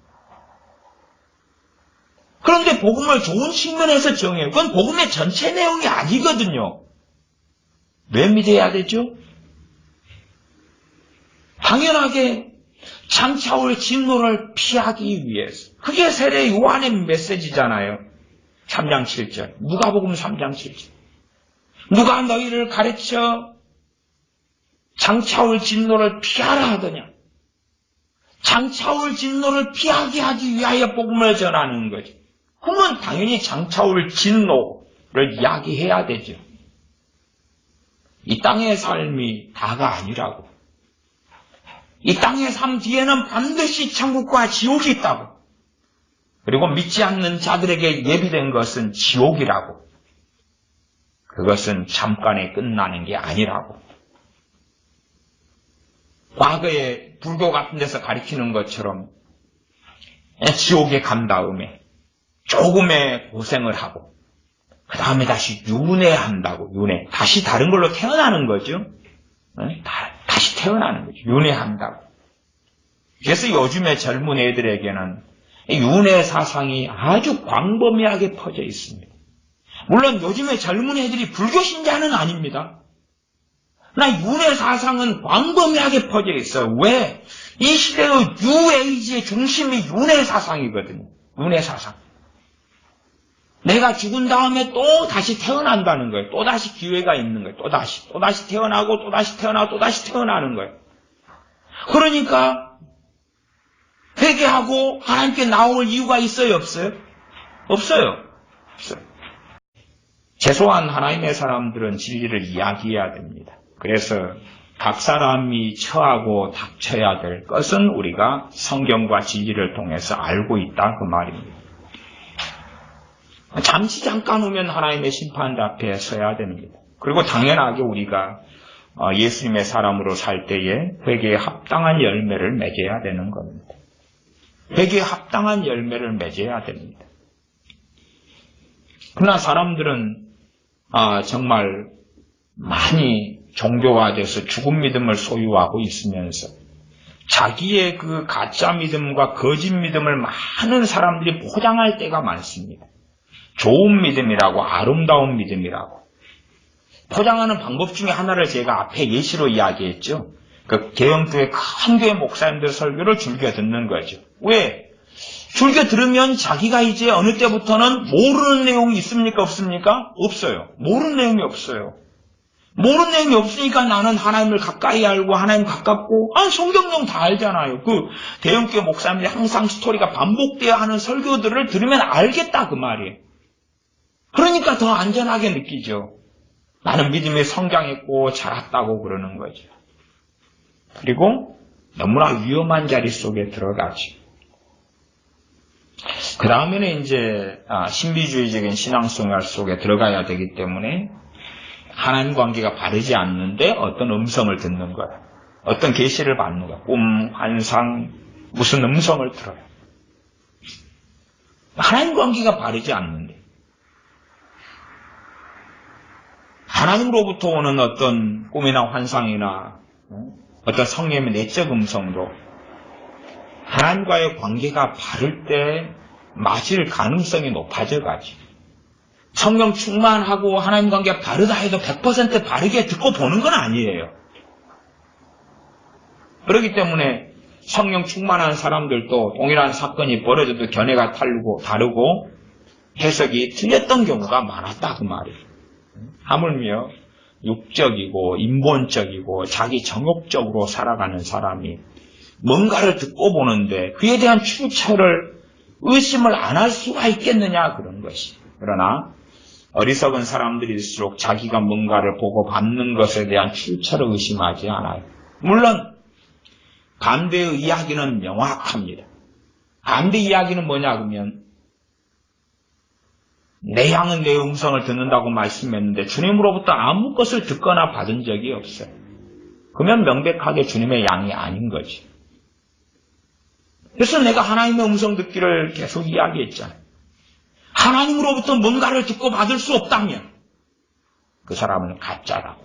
그런데 복음을 좋은 측면에서 정해요. 그건 복음의 전체 내용이 아니거든요. 왜 믿어야 되죠? 당연하게 장차올 진노를 피하기 위해서. 그게 세례 요한의 메시지잖아요. 3장 7절. 누가복음 3장 7절. 누가 너희를 가르쳐 장차올 진노를 피하라 하더냐. 장차올 진노를 피하게 하기 위하여 복음을 전하는 거죠. 그러면 당연히 장차올 진노를 이야기해야 되죠. 이 땅의 삶이 다가 아니라고. 이 땅의 삶 뒤에는 반드시 천국과 지옥이 있다고. 그리고 믿지 않는 자들에게 예비된 것은 지옥이라고. 그것은 잠깐에 끝나는 게 아니라고. 과거에 불교 같은 데서 가르치는 것처럼 지옥에 간 다음에 조금의 고생을 하고 그 다음에 다시 윤회한다고. 윤회. 다시 다른 걸로 태어나는 거죠. 다시 태어나는 거죠. 윤회한다고. 그래서 요즘의 젊은 애들에게는 윤회 사상이 아주 광범위하게 퍼져 있습니다. 물론 요즘의 젊은 애들이 불교 신자는 아닙니다. 그러나 윤회 사상은 광범위하게 퍼져 있어요. 왜? 이 시대의 뉴에이지의 중심이 윤회 사상이거든요. 윤회 사상. 내가 죽은 다음에 또 다시 태어난다는 거예요. 또 다시 기회가 있는 거예요. 또 다시 태어나고 또 다시 태어나고 또 다시 태어나는 거예요. 그러니까 회개하고 하나님께 나올 이유가 있어요, 없어요? 없어요. 최소한 하나님의 사람들은 진리를 이야기해야 됩니다. 그래서 각 사람이 처하고 닥쳐야 될 것은 우리가 성경과 진리를 통해서 알고 있다 그 말입니다. 잠시 잠깐 오면 하나님의 심판 앞에 서야 됩니다. 그리고 당연하게 우리가 예수님의 사람으로 살 때에 회개에 합당한 열매를 맺어야 되는 겁니다. 회개에 합당한 열매를 맺어야 됩니다. 그러나 사람들은 정말 많이 종교화돼서 죽은 믿음을 소유하고 있으면서 자기의 그 가짜 믿음과 거짓 믿음을 많은 사람들이 포장할 때가 많습니다. 좋은 믿음이라고, 아름다운 믿음이라고. 포장하는 방법 중에 하나를 제가 앞에 예시로 이야기했죠. 그 개영교회 큰 교회 목사님들 설교를 즐겨 듣는 거죠. 왜? 즐겨 들으면 자기가 이제 어느 때부터는 모르는 내용이 있습니까? 없습니까? 없어요. 모르는 내용이 없어요. 모르는 내용이 없으니까 나는 하나님을 가까이 알고 하나님 가깝고 성경용 다 알잖아요. 그 대형교회 목사님들이 항상 스토리가 반복되어야 하는 설교들을 들으면 알겠다 그 말이에요. 그러니까 더 안전하게 느끼죠. 나는 믿음에 성장했고 자랐다고 그러는 거죠. 그리고 너무나 위험한 자리 속에 들어가죠. 그 다음에는 이제 신비주의적인 신앙생활 속에 들어가야 되기 때문에 하나님 관계가 바르지 않는데 어떤 음성을 듣는 거야. 어떤 계시를 받는 거야. 꿈, 환상, 무슨 음성을 들어요. 하나님 관계가 바르지 않는데. 하나님으로부터 오는 어떤 꿈이나 환상이나 어떤 성령의 내적 음성도 하나님과의 관계가 바를 때 맞을 가능성이 높아져 가지. 성령 충만하고 하나님 관계가 바르다 해도 100% 바르게 듣고 보는 건 아니에요. 그렇기 때문에 성령 충만한 사람들도 동일한 사건이 벌어져도 견해가 다르고 해석이 틀렸던 경우가 많았다 그 말이에요. 하물며 육적이고 인본적이고 자기 정욕적으로 살아가는 사람이 뭔가를 듣고 보는데 그에 대한 출처를 의심을 안 할 수가 있겠느냐 그런 것이. 그러나 어리석은 사람들일수록 자기가 뭔가를 보고 받는 것에 대한 출처를 의심하지 않아요. 물론 반대의 이야기는 명확합니다. 반대 이야기는 뭐냐 그러면 내 양은 내 음성을 듣는다고 말씀했는데 주님으로부터 아무 것을 듣거나 받은 적이 없어요. 그러면 명백하게 주님의 양이 아닌 거지. 그래서 내가 하나님의 음성 듣기를 계속 이야기했잖아요. 하나님으로부터 뭔가를 듣고 받을 수 없다면 그 사람은 가짜라고.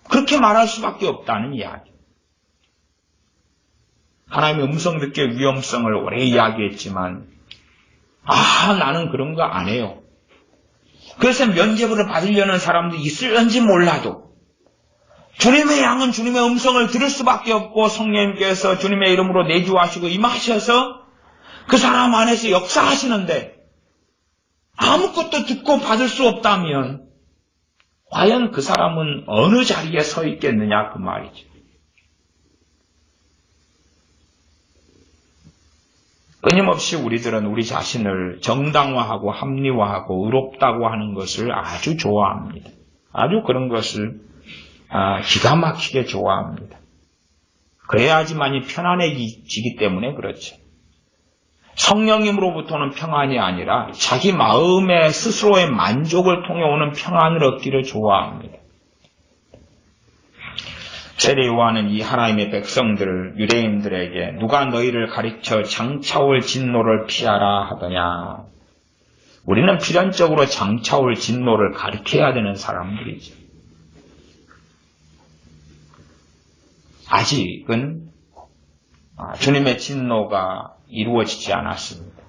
그렇게 말할 수밖에 없다는 이야기. 하나님의 음성 듣기의 위험성을 오래 이야기했지만 나는 그런 거 안 해요. 그래서 면죄부를 받으려는 사람들이 있을런지 몰라도 주님의 양은 주님의 음성을 들을 수밖에 없고 성령님께서 주님의 이름으로 내주하시고 임하셔서 그 사람 안에서 역사하시는데 아무것도 듣고 받을 수 없다면 과연 그 사람은 어느 자리에 서 있겠느냐 그 말이죠. 끊임없이 우리들은 우리 자신을 정당화하고 합리화하고 의롭다고 하는 것을 아주 좋아합니다. 아주 그런 것을 기가 막히게 좋아합니다. 그래야지만이 편안해지기 때문에 그렇죠. 성령님으로부터는 평안이 아니라 자기 마음의 스스로의 만족을 통해 오는 평안을 얻기를 좋아합니다. 세례 요한은 이 하나님의 백성들, 유대인들에게 누가 너희를 가르쳐 장차올 진노를 피하라 하더냐. 우리는 필연적으로 장차올 진노를 가르쳐야 되는 사람들이죠. 아직은 주님의 진노가 이루어지지 않았습니다.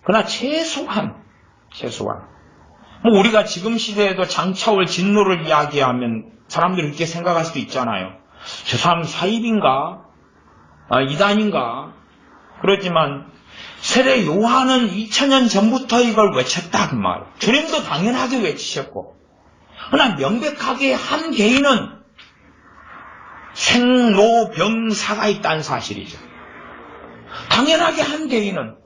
그러나 최소한 우리가 지금 시대에도 장차올 진노를 이야기하면 사람들이 그렇게 생각할 수도 있잖아요. 저 사람 사입인가? 이단인가? 그렇지만 세례 요한은 2000년 전부터 이걸 외쳤다 그 말. 주님도 당연하게 외치셨고 그러나 명백하게 한 개인은 생로병사가 있다는 사실이죠. 당연하게 한 개인은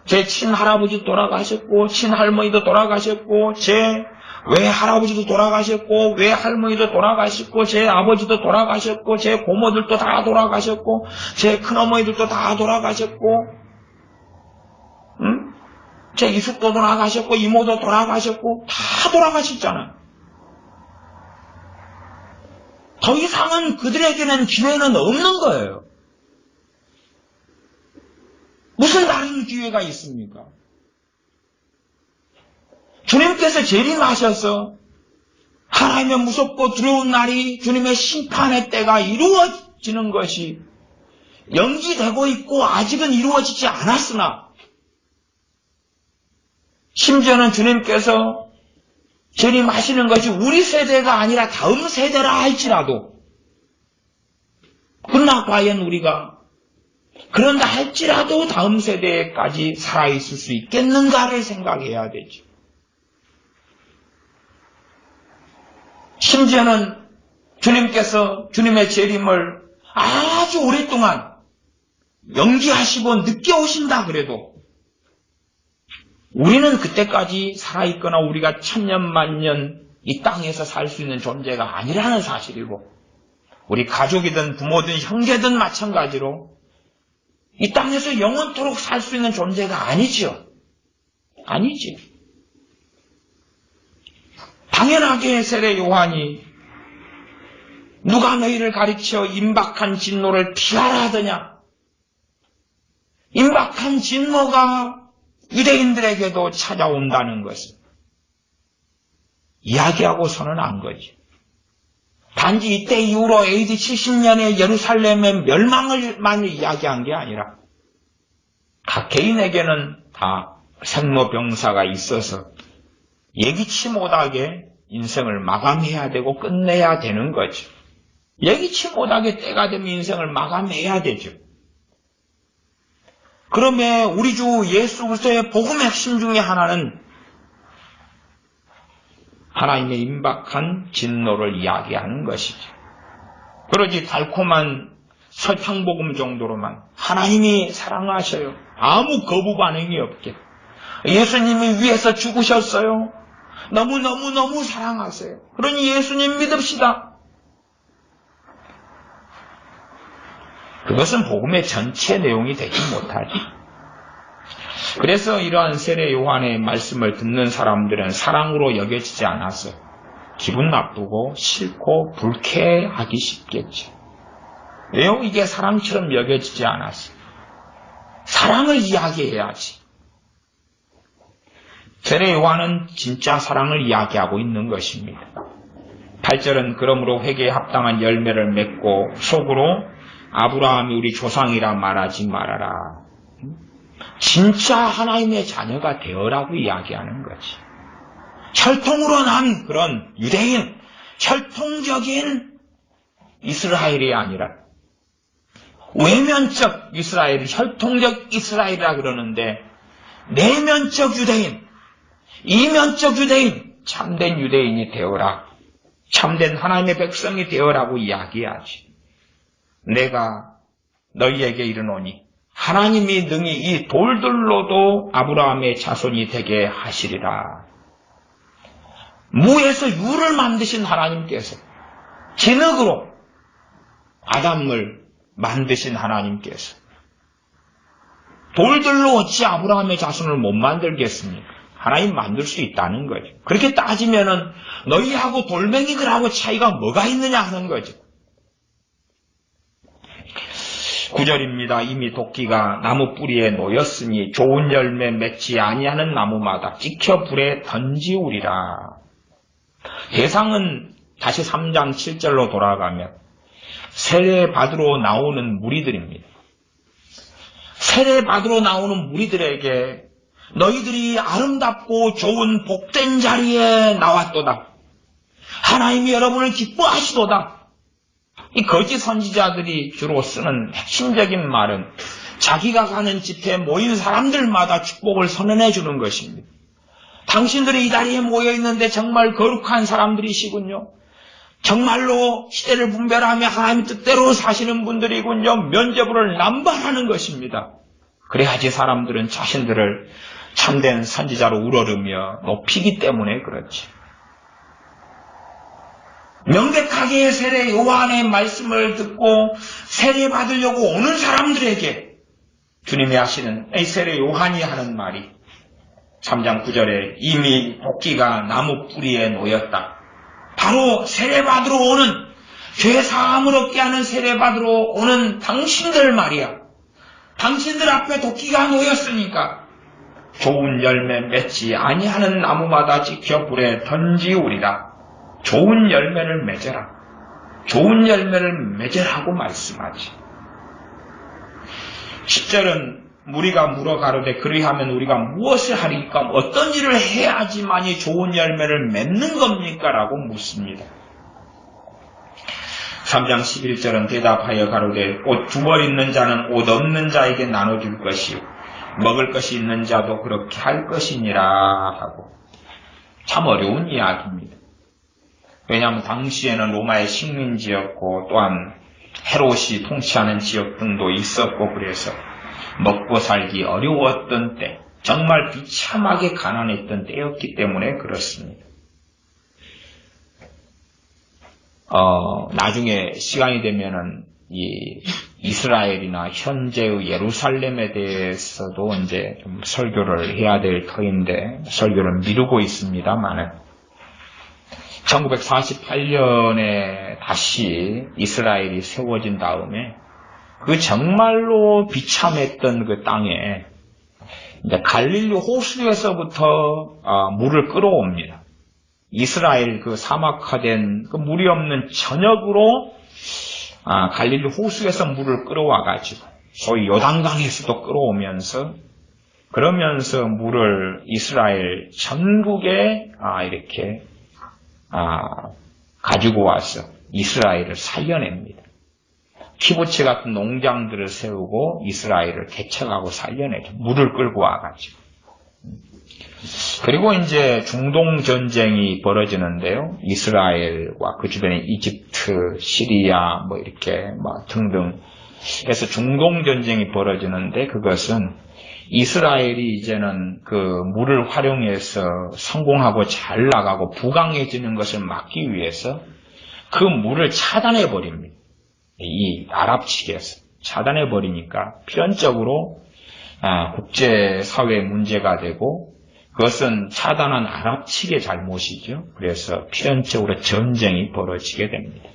제 친할아버지 돌아가셨고 친할머니도 돌아가셨고 제 왜 할아버지도 돌아가셨고, 왜 할머니도 돌아가셨고, 제 아버지도 돌아가셨고, 제 고모들도 다 돌아가셨고, 제 큰어머니들도 다 돌아가셨고, 제 이숙도 돌아가셨고, 이모도 돌아가셨고, 다 돌아가셨잖아. 더 이상은 그들에게는 기회는 없는 거예요. 무슨 다른 기회가 있습니까? 주님께서 재림하셔서 하나님의 무섭고 두려운 날이 주님의 심판의 때가 이루어지는 것이 연기되고 있고 아직은 이루어지지 않았으나 심지어는 주님께서 재림하시는 것이 우리 세대가 아니라 다음 세대라 할지라도 그러나 과연 우리가 그런다 할지라도 다음 세대까지 살아있을 수 있겠는가를 생각해야 되죠. 심지어는 주님께서 주님의 재림을 아주 오랫동안 연기하시고 늦게 오신다 그래도 우리는 그때까지 살아있거나 우리가 천년 만년 이 땅에서 살 수 있는 존재가 아니라는 사실이고 우리 가족이든 부모든 형제든 마찬가지로 이 땅에서 영원토록 살 수 있는 존재가 아니지요. 아니지. 당연하게 세례 요한이 누가 너희를 가르쳐 임박한 진노를 피하라 하더냐. 임박한 진노가 유대인들에게도 찾아온다는 것을 이야기하고서는 안 거지. 단지 이때 이후로 AD 70년에 예루살렘의 멸망을만 이야기한 게 아니라 각 개인에게는 다 생로병사가 있어서 예기치 못하게 인생을 마감해야 되고 끝내야 되는 거죠. 예기치 못하게 때가 되면 인생을 마감해야 되죠. 그러면 우리 주 예수 그리스도의 복음의 핵심 중에 하나는 하나님의 임박한 진노를 이야기하는 것이죠. 그러지 달콤한 설탕복음 정도로만 하나님이 사랑하셔요. 아무 거부 반응이 없게. 예수님이 위해서 죽으셨어요. 너무너무너무 사랑하세요. 그러니 예수님 믿읍시다. 그것은 복음의 전체 내용이 되지 못하지. 그래서 이러한 세례 요한의 말씀을 듣는 사람들은 사랑으로 여겨지지 않아서 기분 나쁘고 싫고 불쾌하기 쉽겠죠. 왜요? 이게 사랑처럼 여겨지지 않았어. 사랑을 이야기해야지. 세례 요한은 진짜 사랑을 이야기하고 있는 것입니다. 8절은 그러므로 회개에 합당한 열매를 맺고 속으로 아브라함이 우리 조상이라 말하지 말아라. 진짜 하나님의 자녀가 되어라고 이야기하는 거지. 혈통으로 난 그런 유대인, 혈통적인 이스라엘이 아니라 외면적 이스라엘, 혈통적 이스라엘이라 그러는데 내면적 유대인, 이면적 유대인, 참된 유대인이 되어라. 참된 하나님의 백성이 되어라고 이야기하지. 내가 너희에게 이르노니 하나님이 능히 이 돌들로도 아브라함의 자손이 되게 하시리라. 무에서 유를 만드신 하나님께서 진흙으로 아담을 만드신 하나님께서 돌들로 어찌 아브라함의 자손을 못 만들겠습니까? 하나님 만들 수 있다는 거죠. 그렇게 따지면은 너희하고 돌멩이들하고 차이가 뭐가 있느냐 하는 거죠. 9절입니다. 이미 도끼가 나무 뿌리에 놓였으니 좋은 열매 맺지 아니하는 나무마다 찍혀 불에 던지우리라. 대상은 다시 3장 7절로 돌아가면 세례 받으러 나오는 무리들입니다. 세례 받으러 나오는 무리들에게 너희들이 아름답고 좋은 복된 자리에 나왔도다. 하나님이 여러분을 기뻐하시도다. 이 거짓 선지자들이 주로 쓰는 핵심적인 말은 자기가 가는 집회에 모인 사람들마다 축복을 선언해 주는 것입니다. 당신들이 이 자리에 모여 있는데 정말 거룩한 사람들이시군요. 정말로 시대를 분별하며 하나님 뜻대로 사시는 분들이군요. 면죄부를 남발하는 것입니다. 그래야지 사람들은 자신들을 참된 선지자로 우러르며 높이기 때문에 그렇지. 명백하게 세례 요한의 말씀을 듣고 세례 받으려고 오는 사람들에게 주님이 하시는 이 세례 요한이 하는 말이 3장 9절에 이미 도끼가 나무 뿌리에 놓였다. 바로 세례 받으러 오는, 죄 사함을 얻게 하는 세례 받으러 오는 당신들 말이야. 당신들 앞에 도끼가 놓였으니까 좋은 열매 맺지 아니하는 나무마다 지켜 불에 던지우리라. 좋은 열매를 맺어라. 좋은 열매를 맺으라고 말씀하지. 10절은 무리가 물어 가로되 그리하면 우리가 무엇을 하리까? 어떤 일을 해야지만이 좋은 열매를 맺는 겁니까? 라고 묻습니다. 3장 11절은 대답하여 가로되 옷 2벌 있는 자는 옷 없는 자에게 나눠줄 것이요 먹을 것이 있는 자도 그렇게 할 것이니라 하고, 참 어려운 이야기입니다. 왜냐하면 당시에는 로마의 식민지였고 또한 헤롯이 통치하는 지역 등도 있었고, 그래서 먹고 살기 어려웠던 때, 정말 비참하게 가난했던 때였기 때문에 그렇습니다. 나중에 시간이 되면은 이 이스라엘이나 현재의 예루살렘에 대해서도 이제 좀 설교를 해야 될 터인데 설교를 미루고 있습니다만은 1948년에 다시 이스라엘이 세워진 다음에 그 정말로 비참했던 그 땅에 이제 갈릴리 호수에서부터 물을 끌어옵니다. 이스라엘 그 사막화된 그 물이 없는 전역으로 갈릴리 호수에서 물을 끌어와가지고 소위 요단강에서도 끌어오면서 그러면서 물을 이스라엘 전국에 이렇게 가지고 와서 이스라엘을 살려냅니다. 키부츠 같은 농장들을 세우고 이스라엘을 개척하고 살려내죠. 물을 끌고 와가지고. 그리고 이제 중동 전쟁이 벌어지는데요. 이스라엘과 그 주변에 이집트, 시리아 뭐 이렇게 등등 해서 중동 전쟁이 벌어지는데 그것은 이스라엘이 이제는 그 물을 활용해서 성공하고 잘 나가고 부강해지는 것을 막기 위해서 그 물을 차단해 버립니다. 이 아랍 측에서 차단해 버리니까 필연적으로 국제사회 문제가 되고 그것은 차단한 아랍 측의 잘못이죠. 그래서 필연적으로 전쟁이 벌어지게 됩니다.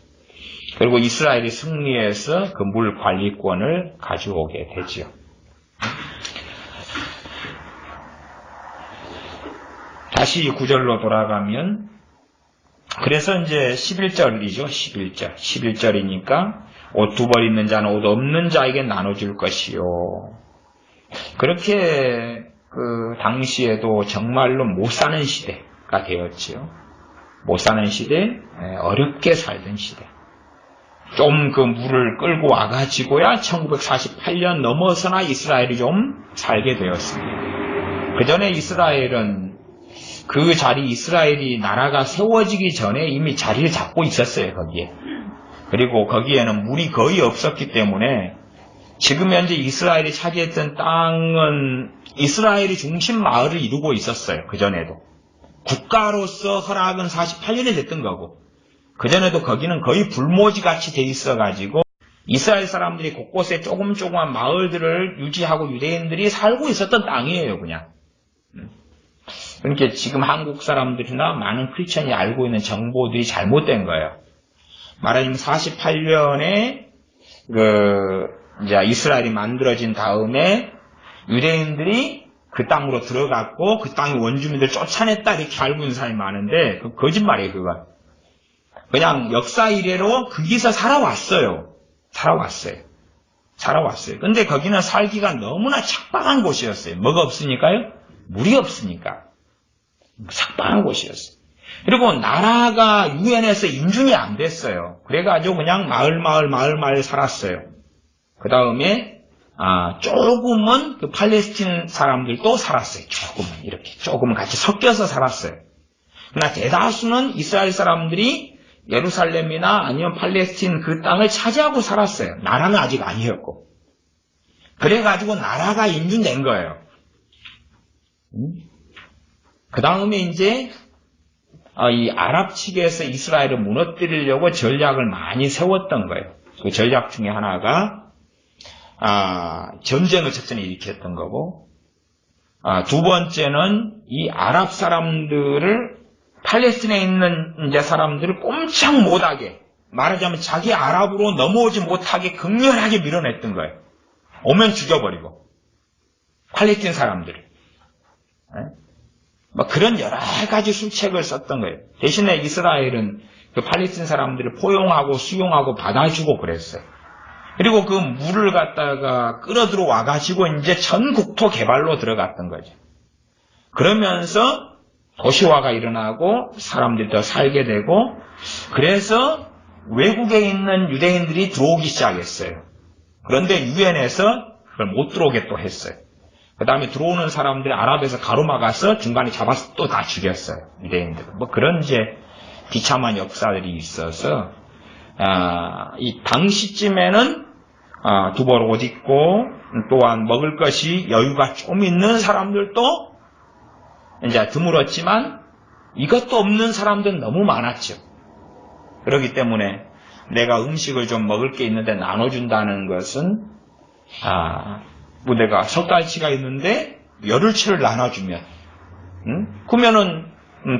그리고 이스라엘이 승리해서 그 물 관리권을 가져오게 되죠. 다시 구절로 돌아가면 그래서 이제 11절이죠. 11절이니까 옷 2벌 있는 자는 옷 없는 자에게 나눠줄 것이요. 그렇게 그 당시에도 정말로 못 사는 시대가 되었지요. 못 사는 시대, 어렵게 살던 시대. 좀 그 물을 끌고 와가지고야 1948년 넘어서나 이스라엘이 좀 살게 되었습니다. 그 전에 이스라엘은 그 자리 이스라엘이 나라가 세워지기 전에 이미 자리를 잡고 있었어요. 거기에. 그리고 거기에는 물이 거의 없었기 때문에 지금 현재 이스라엘이 차지했던 땅은 이스라엘이 중심 마을을 이루고 있었어요. 그전에도. 국가로서 허락은 48년이 됐던 거고 그전에도 거기는 거의 불모지같이 돼 있어가지고 이스라엘 사람들이 곳곳에 조금조금한 마을들을 유지하고 유대인들이 살고 있었던 땅이에요. 그냥. 그러니까 지금 한국 사람들이나 많은 크리스천이 알고 있는 정보들이 잘못된 거예요. 말하자면 48년에 이제 이스라엘이 만들어진 다음에 유대인들이 그 땅으로 들어갔고 그 땅의 원주민들 쫓아냈다 이렇게 알고 있는 사람이 많은데 그 거짓말이에요. 그건 그냥 역사 이래로 거기서 살아왔어요. 근데 거기는 살기가 너무나 척박한 곳이었어요. 뭐가 없으니까요? 물이 없으니까 삭박한 곳이었어요. 그리고 나라가 유엔에서 인준이 안 됐어요. 그래가지고 그냥 마을 살았어요. 그 다음에 조금은 그 팔레스틴 사람들도 살았어요. 조금은 같이 섞여서 살았어요. 그러나 대다수는 이스라엘 사람들이 예루살렘이나 아니면 팔레스틴 그 땅을 차지하고 살았어요. 나라는 아직 아니었고. 그래가지고 나라가 인준된 거예요. 그 다음에 이제 이 아랍 측에서 이스라엘을 무너뜨리려고 전략을 많이 세웠던 거예요. 그 전략 중에 하나가 전쟁의 작전을 일으켰던 거고, 두 번째는 이 아랍 사람들을 팔레스틴에 있는 이제 사람들을 꼼짝 못하게, 말하자면 자기 아랍으로 넘어오지 못하게 극렬하게 밀어냈던 거예요. 오면 죽여버리고 팔레스틴 사람들을. 뭐 그런 여러 가지 수책을 썼던 거예요. 대신에 이스라엘은 그 팔레스틴 사람들을 포용하고 수용하고 받아주고 그랬어요. 그리고 그 물을 갖다가 끌어들어 와가지고 이제 전 국토 개발로 들어갔던 거죠. 그러면서 도시화가 일어나고 사람들이 더 살게 되고, 그래서 외국에 있는 유대인들이 들어오기 시작했어요. 그런데 유엔에서 그걸 못 들어오게 또 했어요. 그 다음에 들어오는 사람들이 아랍에서 가로막아서 중간에 잡아서 또 다 죽였어요. 유대인들. 뭐 그런 이제 비참한 역사들이 있어서, 이 당시쯤에는 두벌 옷 입고 또한 먹을 것이 여유가 좀 있는 사람들도 이제 드물었지만 이것도 없는 사람들은 너무 많았죠. 그렇기 때문에 내가 음식을 좀 먹을 게 있는데 나눠준다는 것은 뭐 내가 석 달치가 있는데 열흘치를 나눠주면 그러면은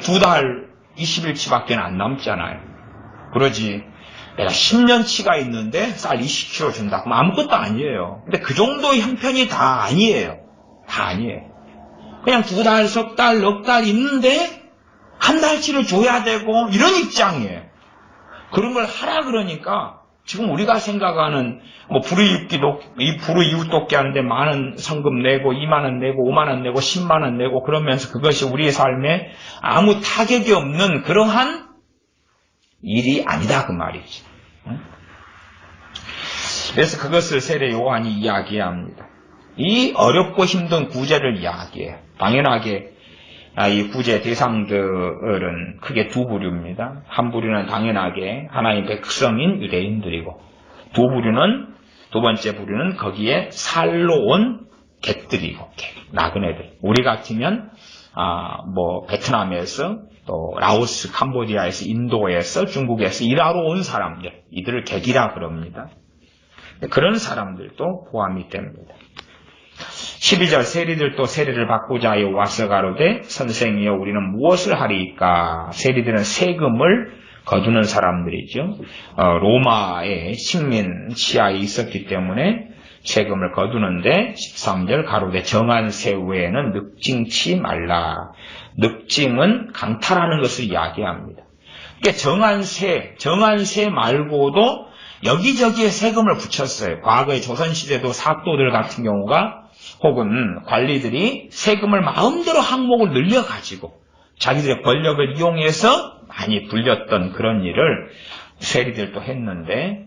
2달 20일치밖에 안 남잖아요. 그러지 내가 10년치가 있는데 쌀 20kg 준다. 그럼 아무것도 아니에요. 근데 그 정도의 형편이 다 아니에요. 다 아니에요. 그냥 2달, 석 달, 넉 달 있는데 한 달치를 줘야 되고 이런 입장이에요. 그런 걸 하라 그러니까 지금 우리가 생각하는 뭐 불의이웃 돕기 하는데 만원 성금 내고 2만원 내고 5만원 내고 10만원 내고 그러면서 그것이 우리의 삶에 아무 타격이 없는 그러한 일이 아니다 그 말이지. 그래서 그것을 세례 요한이 이야기합니다. 이 어렵고 힘든 구제를 이야기해요. 당연하게 이 구제 대상들은 크게 두 부류입니다. 한 부류는 당연하게 하나님의 백성인 유대인들이고, 두 번째 부류는 거기에 살러 온 객들이고, 나그네들. 우리 같으면 뭐 베트남에서 또 라오스, 캄보디아에서, 인도에서, 중국에서 일하러 온 사람들, 이들을 객이라 그럽니다. 그런 사람들도 포함이 됩니다. 12절 세리들도 세례를 받고자 하여 와서 가로되 선생이여 우리는 무엇을 하리이까? 세리들은 세금을 거두는 사람들이죠. 로마의 식민 치하에 있었기 때문에 세금을 거두는데 13절 가로되 정한 세 외에는 늑징치 말라. 늑징은 강탈하는 것을 이야기합니다. 그러니까 정한 세 말고도 여기저기에 세금을 붙였어요. 과거의 조선시대도 사또들 같은 경우가 혹은 관리들이 세금을 마음대로 항목을 늘려가지고 자기들의 권력을 이용해서 많이 불렸던 그런 일을 세리들도 했는데,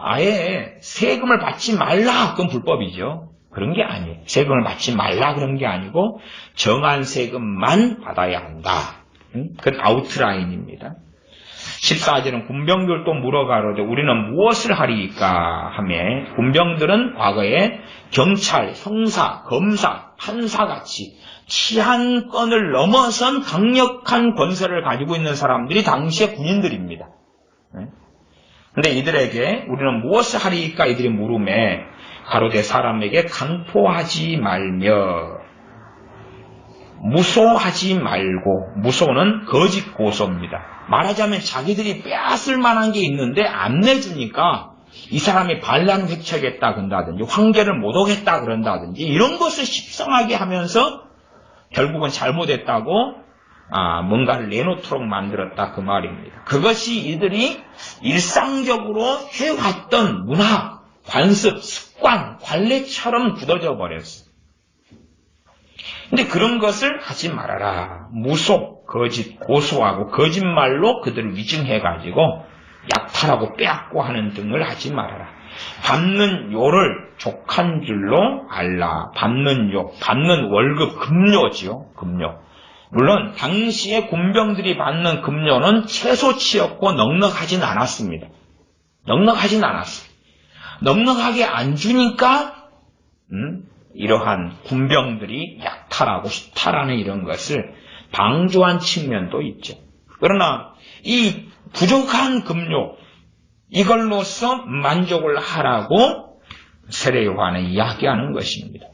아예 세금을 받지 말라 그건 불법이죠. 그런 게 아니에요. 세금을 받지 말라 그런 게 아니고 정한 세금만 받아야 한다. 그건 아웃라인입니다. 14절은 군병들도 물어가로되 우리는 무엇을 하리이까 하며, 군병들은 과거에 경찰, 형사, 검사, 판사같이 치안권을 넘어선 강력한 권세를 가지고 있는 사람들이 당시의 군인들입니다. 근데 이들에게 우리는 무엇을 하리이까 이들이 물음에 가로되 사람에게 강포하지 말며 무소하지 말고, 무소는 거짓 고소입니다. 말하자면 자기들이 빼앗을 만한 게 있는데 안 내주니까 이 사람이 반란 획책했다 그런다든지 황제를 못 오겠다 그런다든지 이런 것을 십성하게 하면서 결국은 잘못했다고 뭔가를 내놓도록 만들었다 그 말입니다. 그것이 이들이 일상적으로 해왔던 문화, 관습, 습관, 관례처럼 굳어져 버렸어요. 근데 그런 것을 하지 말아라. 무소, 거짓, 고소하고 거짓말로 그들을 위증해가지고 약탈하고 빼앗고 하는 등을 하지 말아라. 받는 요를 족한 줄로 알라. 받는 요, 받는 월급, 급료지요. 급료. 물론 당시에 군병들이 받는 급료는 최소치였고 넉넉하진 않았습니다. 넉넉하진 않았어요. 넉넉하게 안 주니까 이러한 군병들이 약탈하고 수탈하는 이런 것을 방조한 측면도 있죠. 그러나 이 부족한 금욕, 이걸로서 만족을 하라고 세례요한은 이야기하는 것입니다.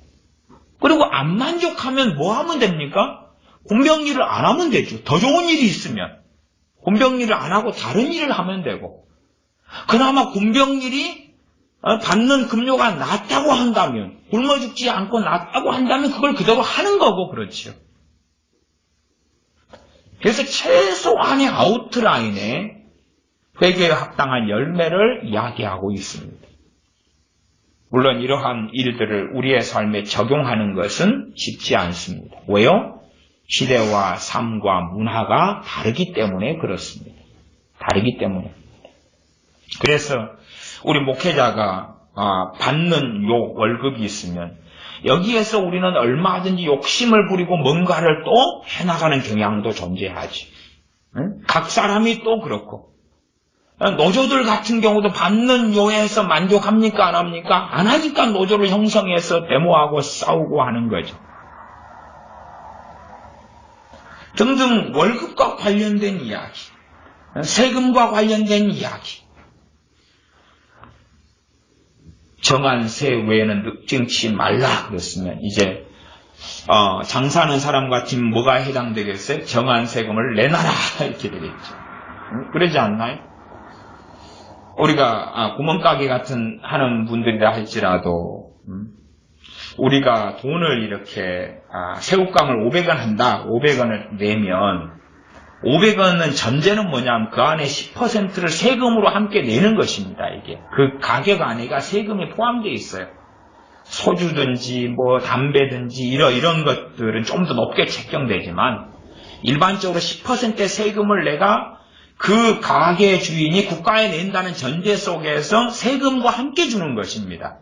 그리고 안 만족하면 뭐 하면 됩니까? 곤병일을 안 하면 되죠. 더 좋은 일이 있으면 곤병일을 안 하고 다른 일을 하면 되고, 그나마 곤병일이 받는 급료가 낮다고 한다면, 굶어 죽지 않고 낮다고 한다면 그걸 그대로 하는 거고 그렇죠. 그래서 최소한의 아웃라인에 회개에 합당한 열매를 이야기하고 있습니다. 물론 이러한 일들을 우리의 삶에 적용하는 것은 쉽지 않습니다. 왜요? 시대와 삶과 문화가 다르기 때문에 그렇습니다. 다르기 때문에. 그래서 우리 목회자가 받는 요 월급이 있으면 여기에서 우리는 얼마든지 욕심을 부리고 뭔가를 또 해나가는 경향도 존재하지. 각 사람이 또 그렇고. 노조들 같은 경우도 받는 요에서 만족합니까? 안 합니까? 안 하니까 노조를 형성해서 데모하고 싸우고 하는 거죠. 등등 월급과 관련된 이야기, 세금과 관련된 이야기. 정한세 외에는 늑증치 말라 그랬으면 이제 장사하는 사람 같으면 뭐가 해당되겠어요? 정한세금을 내놔라 이렇게 되겠죠. 그러지 않나요? 우리가 구멍가게 같은 하는 분들이라 할지라도 우리가 돈을 이렇게 새우깡을 500원 한다. 500원을 내면 500원은 전제는 뭐냐면 그 안에 10%를 세금으로 함께 내는 것입니다. 이게 그 가격 안에가 세금이 포함되어 있어요. 소주든지 뭐 담배든지 이런 것들은 좀 더 높게 책정되지만 일반적으로 10%의 세금을 내가 그 가게 주인이 국가에 낸다는 전제 속에서 세금과 함께 주는 것입니다.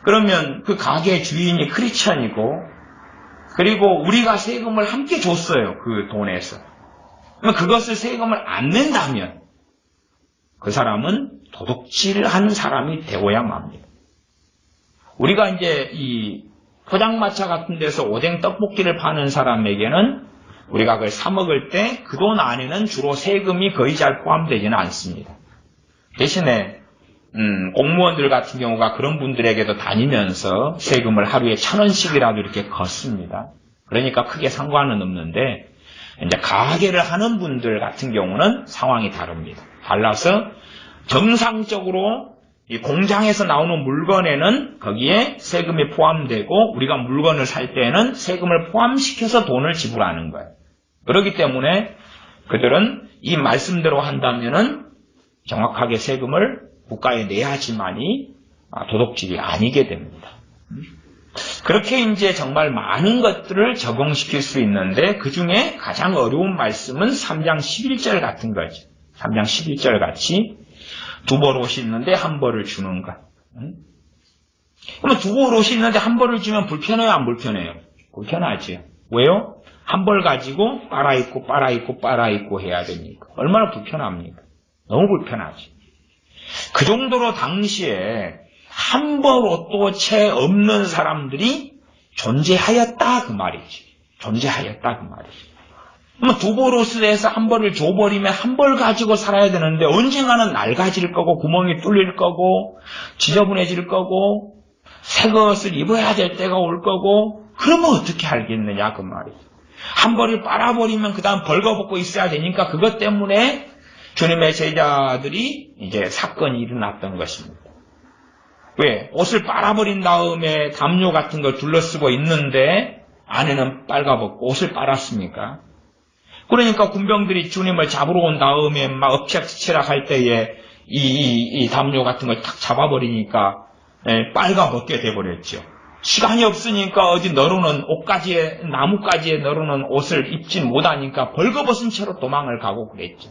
그러면 그 가게 주인이 크리스천이고 그리고 우리가 세금을 함께 줬어요. 그 돈에서. 그러면 그것을 세금을 안 낸다면 그 사람은 도둑질하는 사람이 되어야 합니다. 우리가 이제 이 포장마차 같은 데서 오뎅 떡볶이를 파는 사람에게는 우리가 그걸 사 먹을 때 그 돈 안에는 주로 세금이 거의 잘 포함되지는 않습니다. 대신에 공무원들 같은 경우가 그런 분들에게도 다니면서 세금을 하루에 1,000원씩이라도 이렇게 걷습니다. 그러니까 크게 상관은 없는데 이제 가게를 하는 분들 같은 경우는 상황이 다릅니다. 달라서 정상적으로 이 공장에서 나오는 물건에는 거기에 세금이 포함되고 우리가 물건을 살 때는 세금을 포함시켜서 돈을 지불하는 거예요. 그렇기 때문에 그들은 이 말씀대로 한다면은 정확하게 세금을 국가에 내야지만이 도둑질이 아니게 됩니다. 그렇게 이제 정말 많은 것들을 적용시킬 수 있는데 그 중에 가장 어려운 말씀은 3장 11절 같은 거죠. 3장 11절 같이 두 벌 옷이 있는데 한 벌을 주는가. 그러면 두 벌 옷이 있는데 한 벌을 주면 불편해요? 안 불편해요? 불편하죠. 왜요? 한 벌 가지고 빨아입고 해야 되니까. 얼마나 불편합니까? 너무 불편하지. 그 정도로 당시에 한 벌 옷도 채 없는 사람들이 존재하였다 그 말이지. 존재하였다 그 말이지. 그러면 두 벌 옷을 해서 한 벌을 줘버리면 한 벌 가지고 살아야 되는데 언젠가는 낡아질 거고 구멍이 뚫릴 거고 지저분해질 거고 새 것을 입어야 될 때가 올 거고 그러면 어떻게 알겠느냐 그 말이지. 한 벌을 빨아버리면 그 다음 벌거벗고 있어야 되니까 그것 때문에 주님의 제자들이 이제 사건이 일어났던 것입니다. 왜? 옷을 빨아버린 다음에 담요 같은 걸 둘러쓰고 있는데 안에는 빨가벗고 옷을 빨았습니까? 그러니까 군병들이 주님을 잡으러 온 다음에 막 엎치락치락 할 때에 이 담요 같은 걸 탁 잡아버리니까 빨가벗게 돼버렸죠. 시간이 없으니까 어디 널어놓은 옷가지에, 나뭇가지에 널어놓은 옷을 입지 못하니까 벌거벗은 채로 도망을 가고 그랬죠.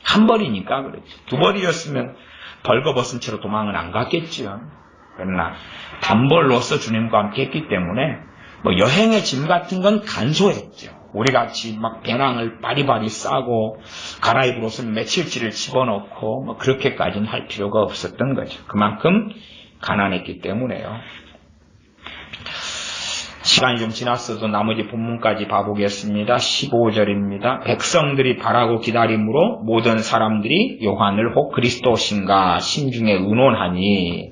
한 벌이니까 그랬죠. 두 벌이었으면 벌거벗은 채로 도망을 안 갔겠죠. 그러나 단벌로서 주님과 함께 했기 때문에 뭐 여행의 짐 같은 건 간소했죠. 우리같이 막 배낭을 바리바리 싸고 갈아입을 옷을 며칠치를 집어넣고 뭐 그렇게까지는 할 필요가 없었던 거죠. 그만큼 가난했기 때문에요. 시간이 좀 지났어도 나머지 본문까지 봐보겠습니다. 15절입니다. 백성들이 바라고 기다림으로 모든 사람들이 요한을 혹 그리스도신가 심중에 의논하니,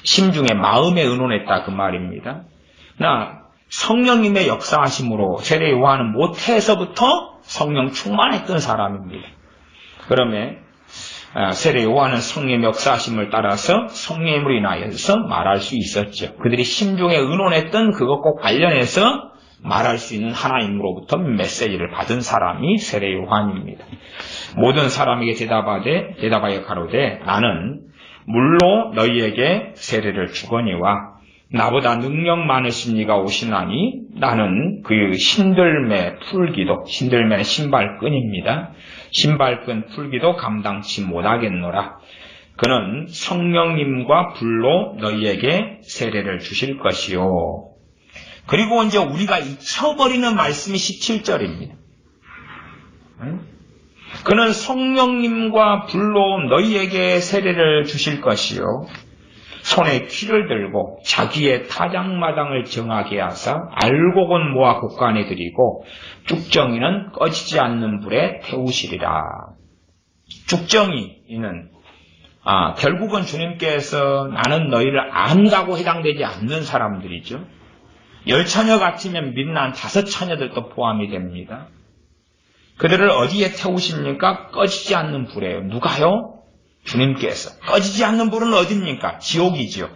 심중에 마음에 의논했다 그 말입니다. 나 성령님의 역사하심으로 세례 요한은 모태에서부터 성령 충만했던 사람입니다. 그러면 세례 요한은 성령의 역사하심을 따라서 성령으로 인하여서 말할 수 있었죠. 그들이 심중에 의논했던 그것과 관련해서 말할 수 있는 하나님으로부터 메시지를 받은 사람이 세례 요한입니다. 모든 사람에게 대답하여 가로되 나는 물로 너희에게 세례를 주거니와 나보다 능력 많으신 이가 오시나니 나는 그 신들매 풀기도, 신들매는 신발끈입니다. 신발끈 풀기도 감당치 못하겠노라. 그는 성령님과 불로 너희에게 세례를 주실 것이요. 그리고 이제 우리가 잊혀버리는 말씀이 17절입니다. 그는 성령님과 불로 너희에게 세례를 주실 것이요. 손에 키를 들고 자기의 타작마당을 정하게 하사 알곡은 모아 곡간에 들이고 쭉정이는 꺼지지 않는 불에 태우시리라. 쭉정이는 결국은 주님께서 나는 너희를 안다고 해당되지 않는 사람들이죠. 10처녀 같으면 민난 5처녀들도 포함이 됩니다. 그들을 어디에 태우십니까? 꺼지지 않는 불에요. 누가요? 주님께서. 꺼지지 않는 불은 어디입니까? 지옥이지요.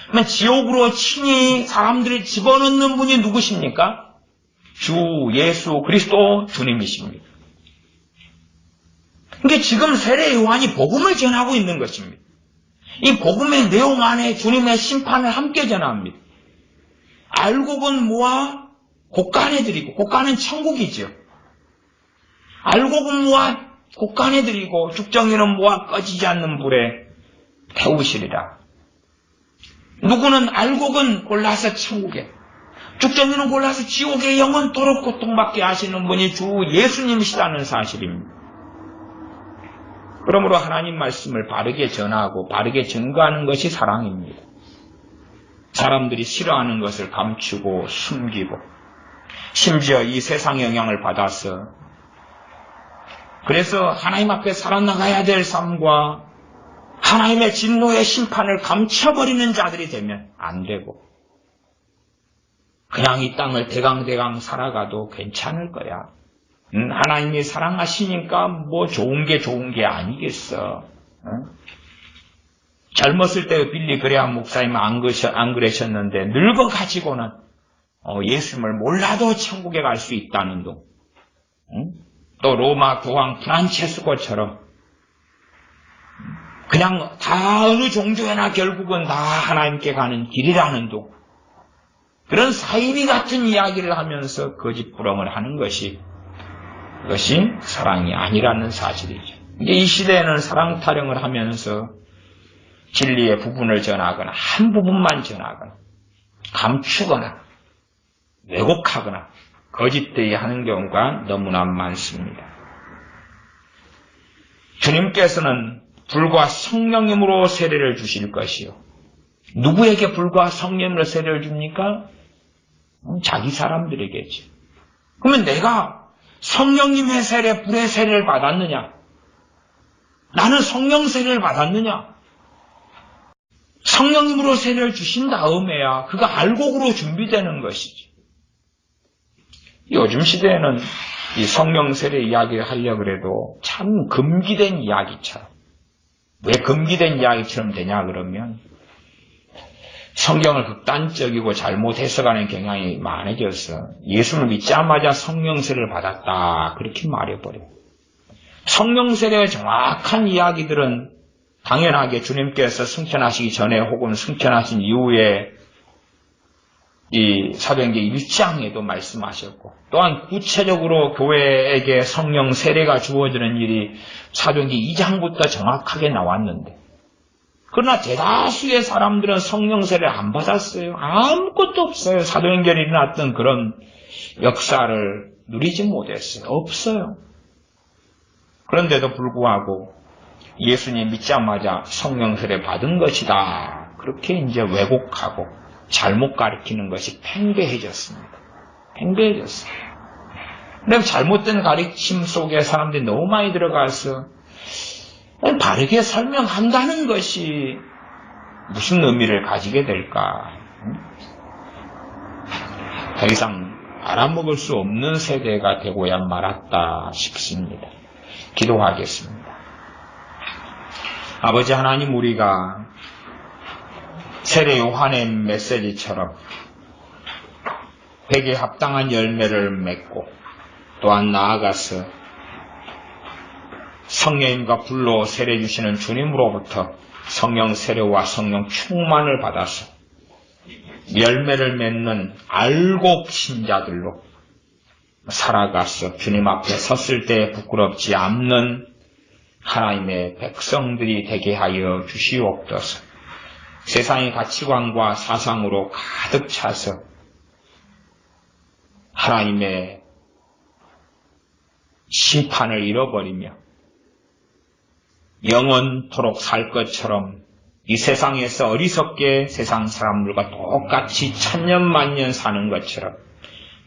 그러면 지옥으로 친히 사람들을 집어넣는 분이 누구십니까? 주 예수 그리스도 주님이십니다. 그러니까 지금 세례 요한이 복음을 전하고 있는 것입니다. 이 복음의 내용 안에 주님의 심판을 함께 전합니다. 알곡은 모아 곡간에 드리고, 곡간은 천국이죠. 알곡은 모아 곡간에 드리고 죽정이는 모아 꺼지지 않는 불에 태우시리라. 누구는 알곡은 골라서 천국에, 죽정이는 골라서 지옥에 영원토록 고통받게 하시는 분이 주 예수님이시라는 사실입니다. 그러므로 하나님 말씀을 바르게 전하고 바르게 증거하는 것이 사랑입니다. 사람들이 싫어하는 것을 감추고 숨기고 심지어 이 세상의 영향을 받아서 그래서 하나님 앞에 살아나가야 될 삶과 하나님의 진노의 심판을 감춰버리는 자들이 되면 안 되고 그냥 이 땅을 대강대강 살아가도 괜찮을 거야. 하나님이 사랑하시니까 뭐 좋은 게 아니겠어. 젊었을 때 빌리 그레함 목사님 안 그러셨는데 늙어가지고는 예수님을 몰라도 천국에 갈 수 있다는 둥. 또 로마 교황 프란체스코처럼 그냥 다 어느 종교에나 결국은 다 하나님께 가는 길이라는 둥. 그런 사이비 같은 이야기를 하면서 거짓부렁을 하는 것이 그것이 사랑이 아니라는 사실이죠. 이 시대에는 사랑 타령을 하면서 진리의 부분을 전하거나 한 부분만 전하거나 감추거나 왜곡하거나 거짓되이 하는 경우가 너무나 많습니다. 주님께서는 불과 성령님으로 세례를 주실 것이요. 누구에게 불과 성령님으로 세례를 줍니까? 자기 사람들에게죠. 그러면 내가 성령님의 세례, 불의 세례를 받았느냐? 나는 성령 세례를 받았느냐? 성령님으로 세례를 주신 다음에야 그가 알곡으로 준비되는 것이지. 요즘 시대에는 이 성령 세례 이야기를 하려고 해도 참 금기된 이야기처럼. 왜 금기된 이야기처럼 되냐 그러면 성경을 극단적이고 잘못 해석하는 경향이 많아져서 예수를 믿자마자 성령 세례를 받았다 그렇게 말해버려요. 성령 세례의 정확한 이야기들은 당연하게 주님께서 승천하시기 전에 혹은 승천하신 이후에 이 사도행전 1장에도 말씀하셨고 또한 구체적으로 교회에게 성령 세례가 주어지는 일이 사도행전 2장부터 정확하게 나왔는데 그러나 대다수의 사람들은 성령 세례를 안 받았어요. 아무것도 없어요. 사도행전에 일어났던 그런 역사를 누리지 못했어요. 없어요. 그런데도 불구하고 예수님 믿자마자 성령 세례 받은 것이다. 그렇게 이제 왜곡하고 잘못 가르치는 것이 팽배해졌습니다. 팽배해졌어요. 근데 잘못된 가르침 속에 사람들이 너무 많이 들어가서 바르게 설명한다는 것이 무슨 의미를 가지게 될까? 더 이상 알아먹을 수 없는 세대가 되고야 말았다 싶습니다. 기도하겠습니다. 아버지 하나님, 우리가 세례 요한의 메시지처럼 백에 합당한 열매를 맺고 또한 나아가서 성령님과 불로 세례 주시는 주님으로부터 성령 세례와 성령 충만을 받아서 열매를 맺는 알곡 신자들로 살아가서 주님 앞에 섰을 때 부끄럽지 않는 하나님의 백성들이 되게 하여 주시옵소서. 세상의 가치관과 사상으로 가득 차서 하나님의 심판을 잃어버리며 영원토록 살 것처럼 이 세상에서 어리석게 세상 사람들과 똑같이 천년만년 사는 것처럼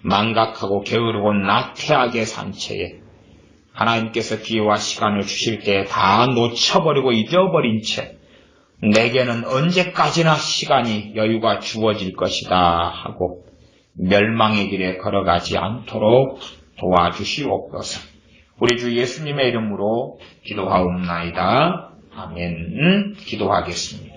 망각하고 게으르고 나태하게 산 채에 하나님께서 기회와 시간을 주실 때 다 놓쳐버리고 잊어버린 채 내게는 언제까지나 시간이 여유가 주어질 것이다 하고 멸망의 길에 걸어가지 않도록 도와주시옵소서. 우리 주 예수님의 이름으로 기도하옵나이다. 아멘. 기도하겠습니다.